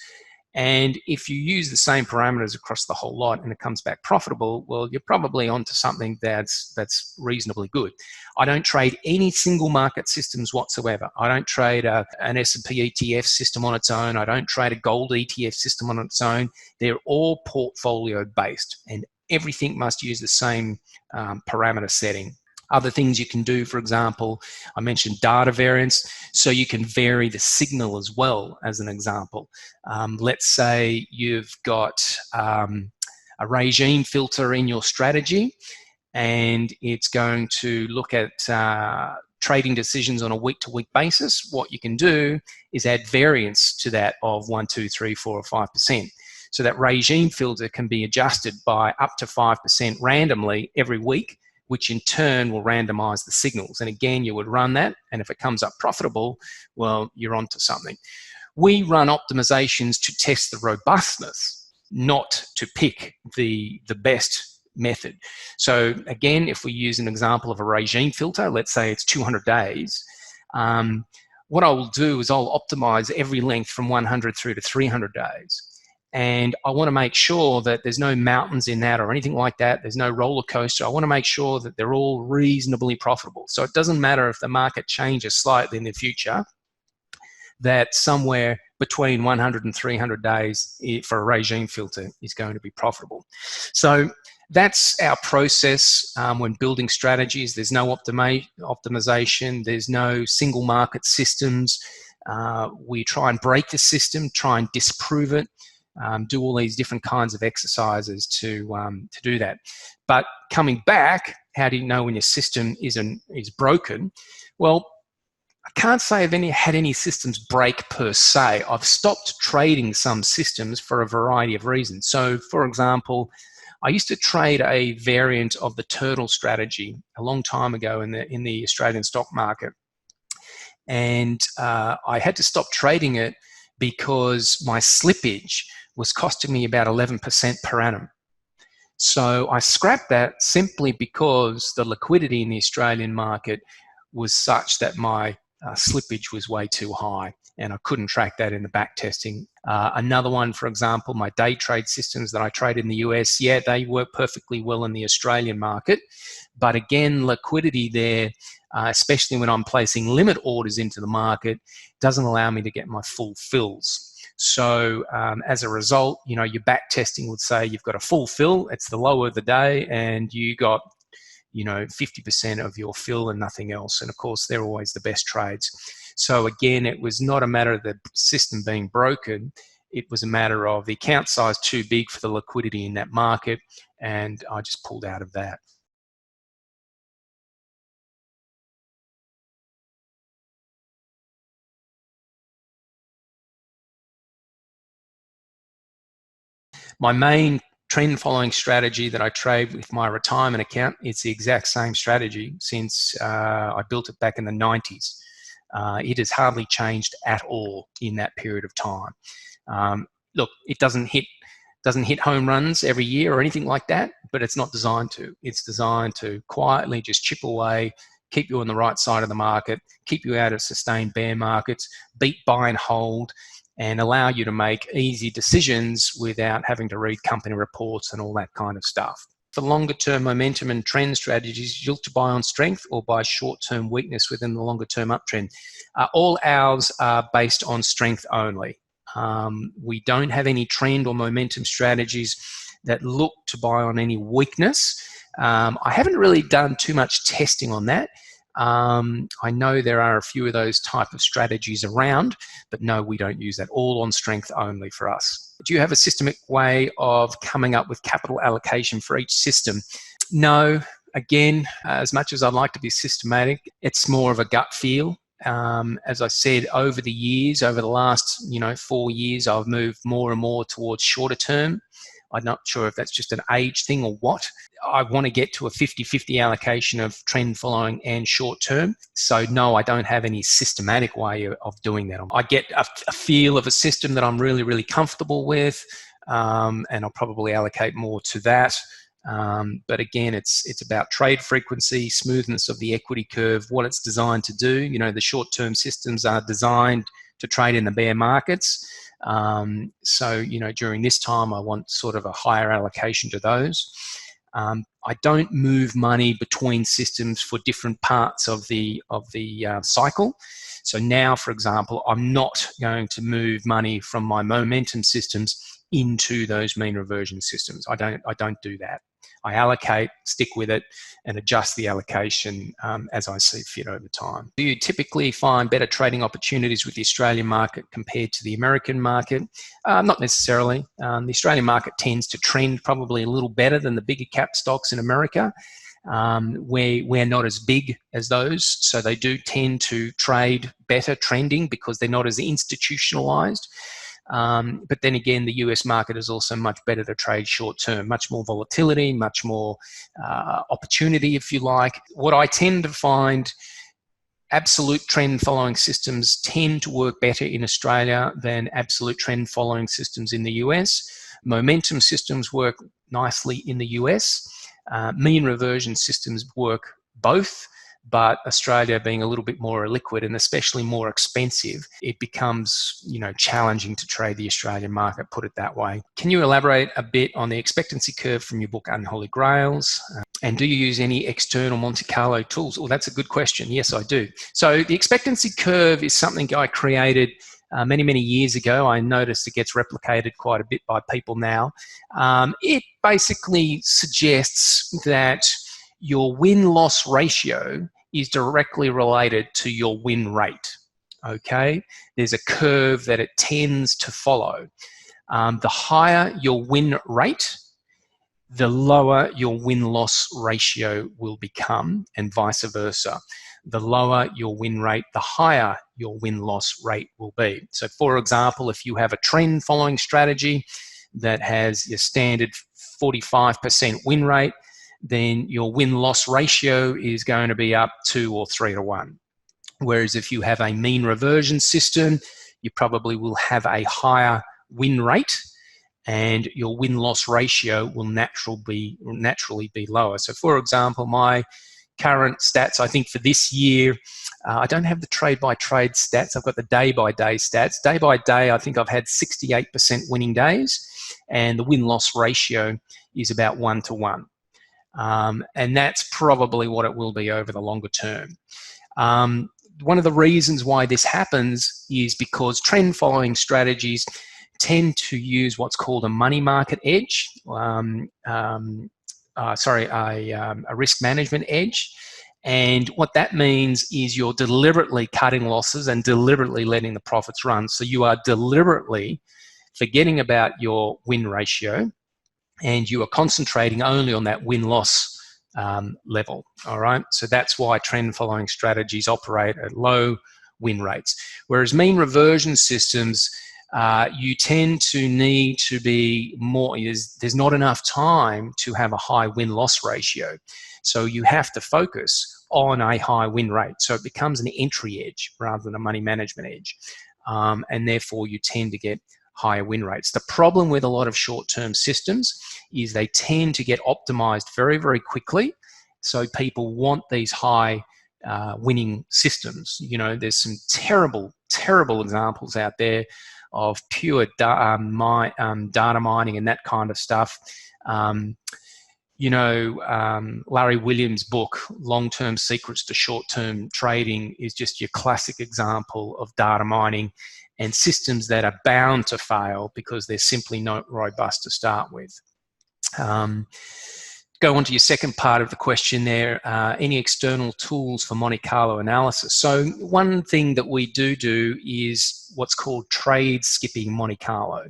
And if you use the same parameters across the whole lot and it comes back profitable, well, you're probably onto something that's reasonably good. I don't trade any single market systems whatsoever. I don't trade an S&P ETF system on its own. I don't trade a gold ETF system on its own. They're all portfolio based, and everything must use the same parameter setting. Other things you can do, for example, I mentioned data variance, so you can vary the signal as well, as an example. Let's say you've got a regime filter in your strategy, and it's going to look at trading decisions on a week-to-week basis. What you can do is add variance to that of 1, 2, 3, 4, or 5%. So that regime filter can be adjusted by up to 5% randomly every week, which in turn will randomize the signals. And again, you would run that, and if it comes up profitable, well, you're onto something. We run optimizations to test the robustness, not to pick the best method. So again, if we use an example of a regime filter, let's say it's 200 days, what I will do is I'll optimize every length from 100 through to 300 days. And I want to make sure that there's no mountains in that or anything like that. There's no roller coaster. I want to make sure that they're all reasonably profitable. So it doesn't matter if the market changes slightly in the future, that somewhere between 100 and 300 days for a regime filter is going to be profitable. So that's our process when building strategies. There's no optimization. There's no single market systems. We try and break the system, try and disprove it. Do all these different kinds of exercises to do that. But coming back, how do you know when your system is broken? Well, I can't say I've had any systems break per se. I've stopped trading some systems for a variety of reasons. So, for example, I used to trade a variant of the turtle strategy a long time ago in the Australian stock market, and I had to stop trading it because my slippage was costing me about 11% per annum. So I scrapped that simply because the liquidity in the Australian market was such that my slippage was way too high, and I couldn't track that in the back testing. Another one, for example, my day trade systems that I trade in the US, yeah, they work perfectly well in the Australian market. But again, liquidity there, especially when I'm placing limit orders into the market, doesn't allow me to get my full fills. So as a result, your back testing would say you've got a full fill, it's the low of the day, and you got 50% of your fill and nothing else. And of course, they're always the best trades. So again, it was not a matter of the system being broken. It was a matter of the account size too big for the liquidity in that market, and I just pulled out of that. My main trend following strategy that I trade with my retirement account, it's the exact same strategy since I built it back in the 90s. It has hardly changed at all in that period of time. Look, it doesn't hit home runs every year or anything like that, but it's not designed to. It's designed to quietly just chip away, keep you on the right side of the market, keep you out of sustained bear markets, beat buy and hold, and allow you to make easy decisions without having to read company reports and all that kind of stuff. For longer-term momentum and trend strategies, you look to buy on strength or buy short-term weakness within the longer-term uptrend. All ours are based on strength only. We don't have any trend or momentum strategies that look to buy on any weakness. I haven't really done too much testing on that. I know there are a few of those type of strategies around, but no, we don't use that. All on strength only for us. Do you have a systemic way of coming up with capital allocation for each system? No. Again, as much as I'd like to be systematic, it's more of a gut feel. As I said, over the years, over the last 4 years, I've moved more and more towards shorter term. I'm not sure if that's just an age thing or what. I want to get to a 50-50 allocation of trend following and short term. So no, I don't have any systematic way of doing that. I get a feel of a system that I'm really, really comfortable with, and I'll probably allocate more to that. But again, it's about trade frequency, smoothness of the equity curve, what it's designed to do. The short-term systems are designed to trade in the bear markets. So during this time, I want sort of a higher allocation to those. I don't move money between systems for different parts of the cycle. So now, for example, I'm not going to move money from my momentum systems into those mean reversion systems. I don't do that. I allocate, stick with it, and adjust the allocation as I see fit over time. Do you typically find better trading opportunities with the Australian market compared to the American market? Not necessarily. The Australian market tends to trend probably a little better than the bigger cap stocks in America. We're not as big as those, so they do tend to trade better trending because they're not as institutionalized. But then again, the US market is also much better to trade short term, much more volatility, much more opportunity, if you like. What I tend to find, absolute trend following systems tend to work better in Australia than absolute trend following systems in the US. Momentum systems work nicely in the US. Mean reversion systems work both. But Australia being a little bit more illiquid and especially more expensive, it becomes, challenging to trade the Australian market, put it that way. Can you elaborate a bit on the expectancy curve from your book, Unholy Grails? And do you use any external Monte Carlo tools? Well, that's a good question. Yes, I do. So the expectancy curve is something I created many, many years ago. I noticed it gets replicated quite a bit by people now. It basically suggests that your win-loss ratio is directly related to your win rate, okay? There's a curve that it tends to follow. The higher your win rate, the lower your win-loss ratio will become, and vice versa. The lower your win rate, the higher your win-loss rate will be. So for example, if you have a trend following strategy that has your standard 45% win rate, then your win-loss ratio is going to be up 2 or 3 to 1. Whereas if you have a mean reversion system, you probably will have a higher win rate and your win-loss ratio will naturally be lower. So for example, my current stats, I think for this year, I don't have the trade-by-trade stats. I've got the day-by-day stats. Day-by-day, I think I've had 68% winning days, and the win-loss ratio is about 1 to 1. And that's probably what it will be over the longer term. One of the reasons why this happens is because trend following strategies tend to use what's called a money market edge, a risk management edge. And what that means is you're deliberately cutting losses and deliberately letting the profits run. So you are deliberately forgetting about your win ratio, and you are concentrating only on that win-loss level, all right? So that's why trend-following strategies operate at low win rates. Whereas mean reversion systems, you tend to need to be more, there's not enough time to have a high win-loss ratio. So you have to focus on a high win rate. So it becomes an entry edge rather than a money management edge. And therefore you tend to get higher win rates. The problem with a lot of short-term systems is they tend to get optimized very, very quickly. So people want these high winning systems. There's some terrible, terrible examples out there of pure data mining and that kind of stuff. Larry Williams' book, Long-Term Secrets to Short-Term Trading, is just your classic example of data mining and systems that are bound to fail because they're simply not robust to start with. go on to your second part of the question there, any external tools for Monte Carlo analysis. So one thing that we do is what's called trade skipping Monte Carlo.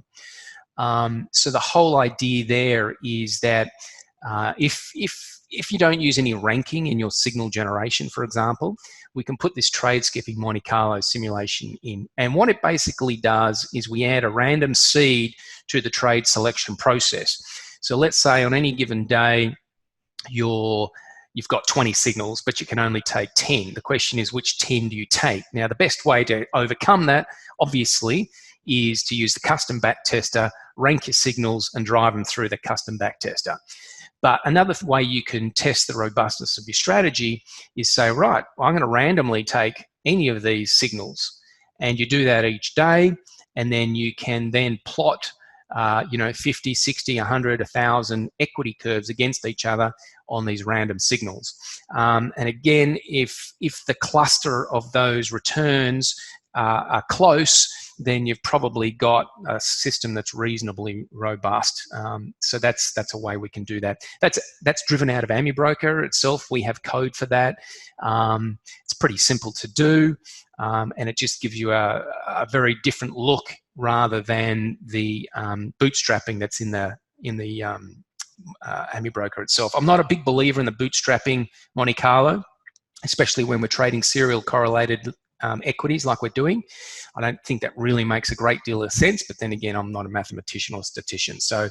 So the whole idea there is that if you don't use any ranking in your signal generation, for example, we can put this trade skipping Monte Carlo simulation in. And what it basically does is we add a random seed to the trade selection process. So let's say on any given day, you've got 20 signals, but you can only take 10. The question is, which 10 do you take? Now, the best way to overcome that, obviously, is to use the custom backtester, rank your signals, and drive them through the custom backtester. But another way you can test the robustness of your strategy is say, right, well, I'm going to randomly take any of these signals, and you do that each day, and then you can then plot 50, 60, 100, 1,000 equity curves against each other on these random signals. And again, if the cluster of those returns are close, then you've probably got a system that's reasonably robust. So that's a way we can do that. That's driven out of Amibroker itself. We have code for that. It's pretty simple to do, and it just gives you a very different look rather than the bootstrapping that's in the Amibroker itself. I'm not a big believer in the bootstrapping Monte Carlo, especially when we're trading serial correlated equities like we're doing. I don't think that really makes a great deal of sense, but then again, I'm not a mathematician or statistician. So,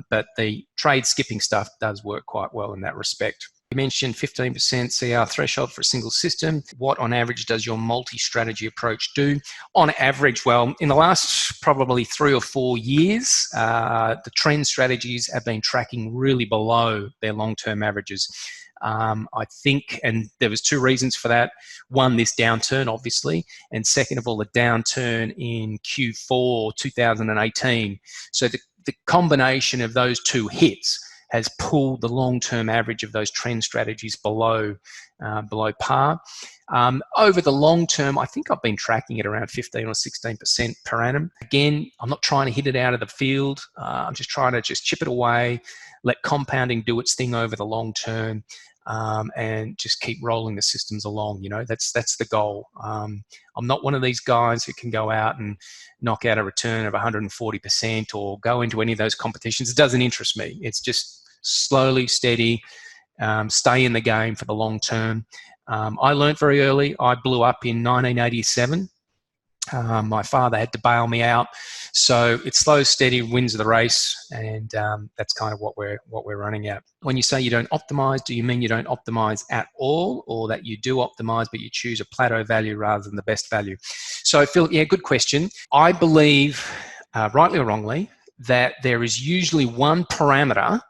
but the trade skipping stuff does work quite well in that respect. You mentioned 15% CR threshold for a single system. What on average does your multi-strategy approach do? On average, well, in the last probably 3 or 4 years, the trend strategies have been tracking really below their long-term averages. I think, and there was 2 reasons for that. One, this downturn, obviously, and second of all, the downturn in Q4 2018. So the combination of those 2 hits has pulled the long-term average of those trend strategies below par. Over the long term, I think I've been tracking it around 15 or 16% per annum. Again, I'm not trying to hit it out of the field. I'm just trying to chip it away, let compounding do its thing over the long term, and just keep rolling the systems along. That's the goal. I'm not one of these guys who can go out and knock out a return of 140% or go into any of those competitions. It doesn't interest me. It's just slowly, steady, stay in the game for the long term. I learned very early. I blew up in 1987. My father had to bail me out. So it's slow, steady, wins the race, and that's kind of what we're running at. When you say you don't optimize, do you mean you don't optimize at all, or that you do optimize but you choose a plateau value rather than the best value? So Philip, yeah, good question. I believe, rightly or wrongly, that there is usually one parameter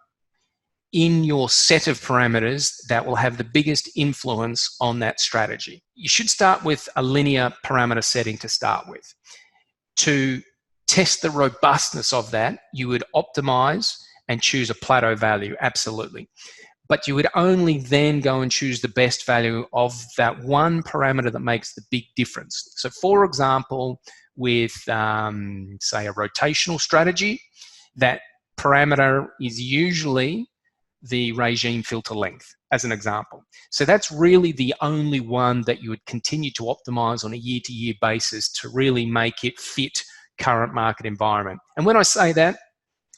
in your set of parameters that will have the biggest influence on that strategy. You should start with a linear parameter setting to start with. To test the robustness of that, you would optimize and choose a plateau value, absolutely. But you would only then go and choose the best value of that one parameter that makes the big difference. So for example, with say a rotational strategy, that parameter is usually the regime filter length, as an example. So that's really the only one that you would continue to optimize on a year-to-year basis to really make it fit current market environment. And when I say that,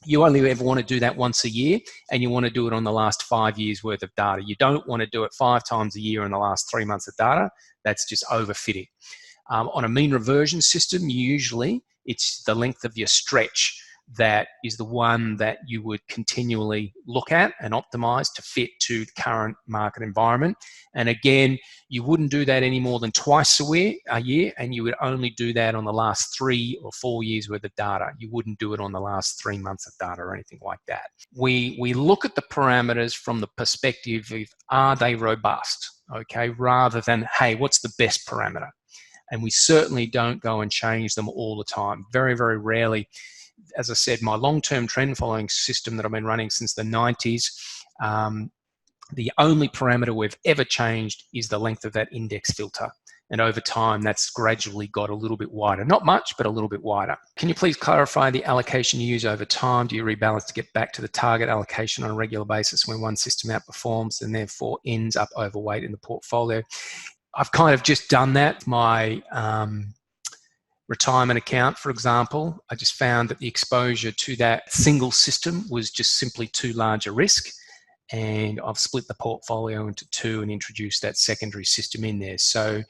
you only ever want to do that once a year, and you want to do it on the last 5 years worth of data. You don't want to do it 5 times a year in the last 3 months of data. That's just overfitting. On a mean reversion system, usually it's the length of your stretch that is the one that you would continually look at and optimize to fit to the current market environment. And again, you wouldn't do that any more than twice a year, and you would only do that on the last 3 or 4 years worth of data. You wouldn't do it on the last 3 months of data or anything like that. We look at the parameters from the perspective of, are they robust, okay, rather than, hey, what's the best parameter? And we certainly don't go and change them all the time. Very, very rarely. As I said, my long-term trend following system that I've been running since the 90s, the only parameter we've ever changed is the length of that index filter. And over time, that's gradually got a little bit wider. Not much, but a little bit wider. Can you please clarify the allocation you use over time? Do you rebalance to get back to the target allocation on a regular basis when one system outperforms and therefore ends up overweight in the portfolio? I've kind of just done that. My retirement account, for example, I just found that the exposure to that single system was just simply too large a risk. And I've split the portfolio into two and introduced that secondary system in there. So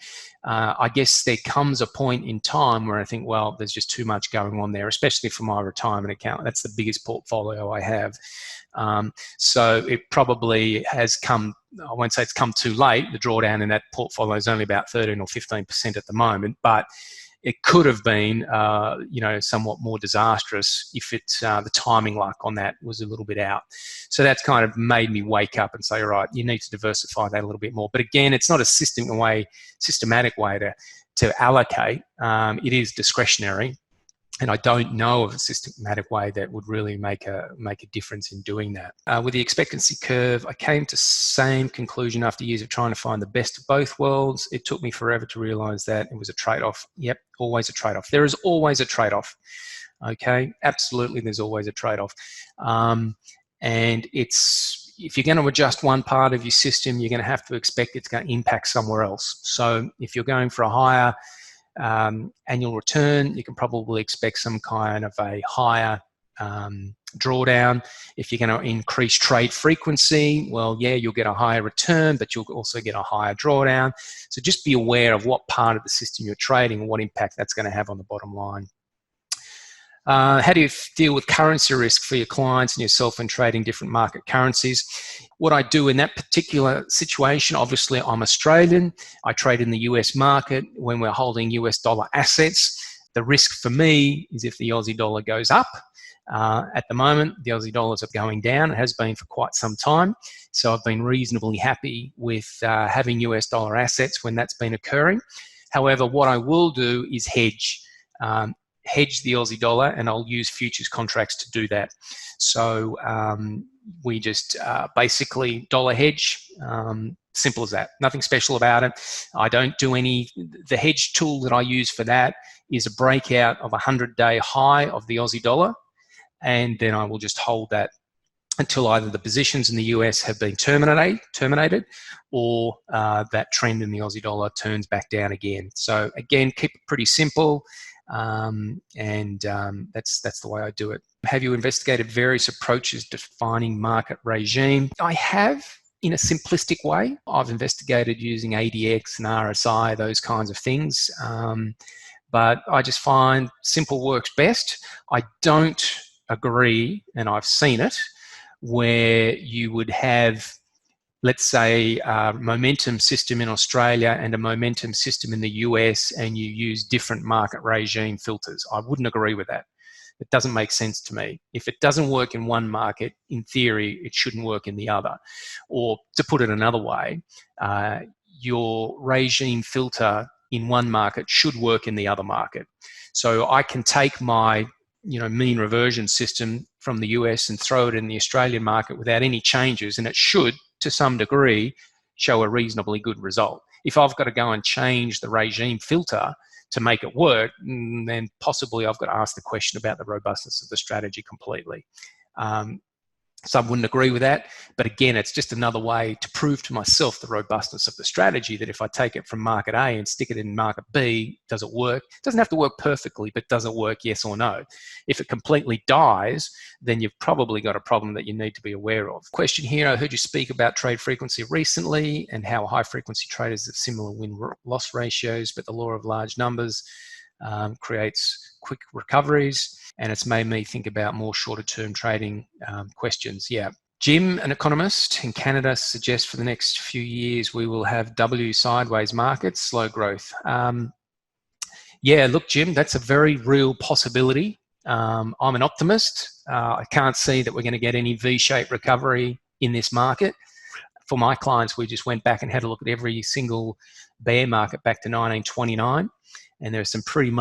I guess there comes a point in time where I think, well, there's just too much going on there, especially for my retirement account. That's the biggest portfolio I have. So it probably has come, I won't say it's come too late. The drawdown in that portfolio is only about 13 or 15% at the moment, but it could have been, somewhat more disastrous if the timing luck on that was a little bit out. So that's kind of made me wake up and say, all right, you need to diversify that a little bit more. But again, it's not a systematic way to allocate. It is discretionary. And I don't know of a systematic way that would really make a difference in doing that. With the expectancy curve, I came to the same conclusion after years of trying to find the best of both worlds. It took me forever to realize that it was a trade-off. Yep, always a trade-off. There is always a trade-off. Okay, absolutely, there's always a trade-off. And if you're going to adjust one part of your system, you're going to have to expect it's going to impact somewhere else. So if you're going for a higher annual return, you can probably expect some kind of a higher drawdown. If you're going to increase trade frequency, well, yeah, you'll get a higher return, but you'll also get a higher drawdown. So just be aware of what part of the system you're trading and what impact that's going to have on the bottom line. How do you deal with currency risk for your clients and yourself when trading different market currencies? What I do in that particular situation, obviously I'm Australian. I trade in the US market when we're holding US dollar assets. The risk for me is if the Aussie dollar goes up. At the moment, the Aussie dollars are going down. It has been for quite some time. So I've been reasonably happy with having US dollar assets when that's been occurring. However, what I will do is hedge the Aussie dollar, and I'll use futures contracts to do that. So we just basically dollar hedge, simple as that. Nothing special about it. I don't do the hedge tool that I use for that is a breakout of a 100-day high of the Aussie dollar, and then I will just hold that until either the positions in the US have been terminated or that trend in the Aussie dollar turns back down again. So again, keep it pretty simple. That's the way I do it. Have you investigated various approaches defining market regime? I have, in a simplistic way. I've investigated using ADX and RSI, those kinds of things. But I just find simple works best. I don't agree, and I've seen it, where you would have, let's say, a momentum system in Australia and a momentum system in the US, and you use different market regime filters. I wouldn't agree with that. It doesn't make sense to me. If it doesn't work in one market, in theory, it shouldn't work in the other. Or to put it another way, your regime filter in one market should work in the other market. So I can take my mean reversion system from the US and throw it in the Australian market without any changes, and it should, to some degree, show a reasonably good result. If I've got to go and change the regime filter to make it work, then possibly I've got to ask the question about the robustness of the strategy completely. Some wouldn't agree with that, but again, it's just another way to prove to myself the robustness of the strategy, that if I take it from market A and stick it in market B, does it work? It doesn't have to work perfectly, but does it work, yes or no? If it completely dies, then you've probably got a problem that you need to be aware of. Question here, I heard you speak about trade frequency recently and how high frequency traders have similar win-loss ratios, but the law of large numbers creates quick recoveries, and it's made me think about more shorter term trading questions. Yeah. Jim, an economist in Canada, suggests for the next few years we will have W sideways markets, slow growth. Yeah, look, Jim, that's a very real possibility. I'm an optimist. I can't see that we're going to get any V-shaped recovery in this market. For my clients, we just went back and had a look at every single bear market back to 1929. And there were some pretty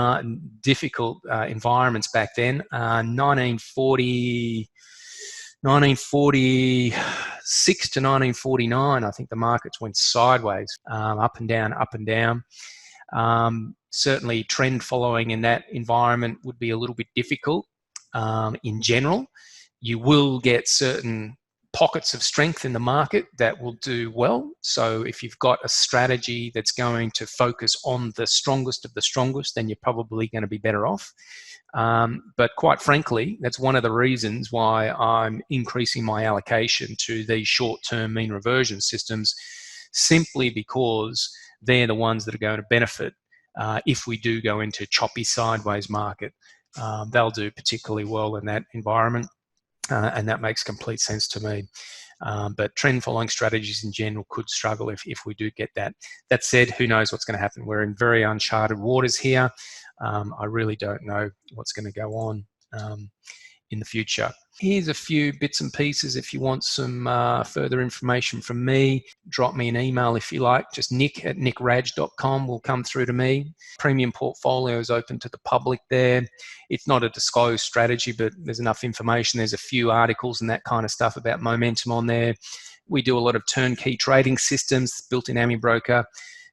difficult environments back then. 1946 to 1949, I think the markets went sideways, up and down, up and down. Certainly trend following in that environment would be a little bit difficult in general. You will get certain pockets of strength in the market that will do well. So if you've got a strategy that's going to focus on the strongest of the strongest, then you're probably going to be better off. But quite frankly, that's one of the reasons why I'm increasing my allocation to these short-term mean reversion systems, simply because they're the ones that are going to benefit if we do go into choppy sideways market. They'll do particularly well in that environment, and that makes complete sense to me. But trend following strategies in general could struggle if we do get that. That said, who knows what's going to happen? We're in very uncharted waters here. I really don't know what's going to go on in the future. Here's a few bits and pieces. If you want some further information from me, drop me an email if you like. Just nick@nickradge.com will come through to me. Premium portfolio is open to the public there. It's not a disclosed strategy, but there's enough information. There's a few articles and that kind of stuff about momentum on there. We do a lot of turnkey trading systems built in Amibroker.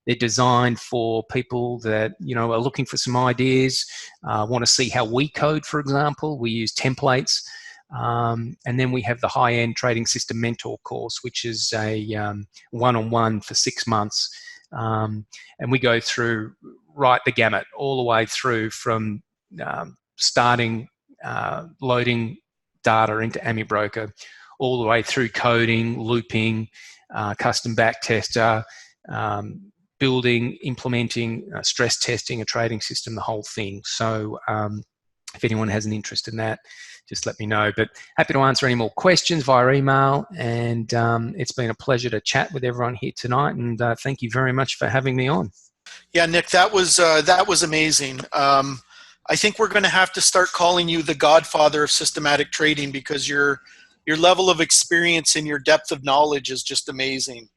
They're designed for people that, are looking for some ideas, want to see how we code, for example. We use templates. And then we have the high-end trading system mentor course, which is a one-on-one for 6 months. And we go through right the gamut, all the way through from starting loading data into Amibroker, all the way through coding, looping, custom backtester, building, implementing, stress testing a trading system, the whole thing. So if anyone has an interest in that, just let me know. But happy to answer any more questions via email. And it's been a pleasure to chat with everyone here tonight. And thank you very much for having me on. Yeah, Nick, that was amazing. I think we're going to have to start calling you the godfather of systematic trading, because your level of experience and your depth of knowledge is just amazing.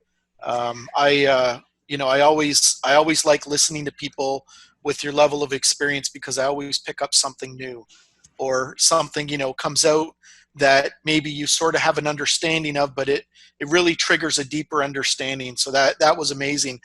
I always like listening to people with your level of experience, because I always pick up something new, or something, comes out that maybe you sort of have an understanding of, but it really triggers a deeper understanding. So that was amazing.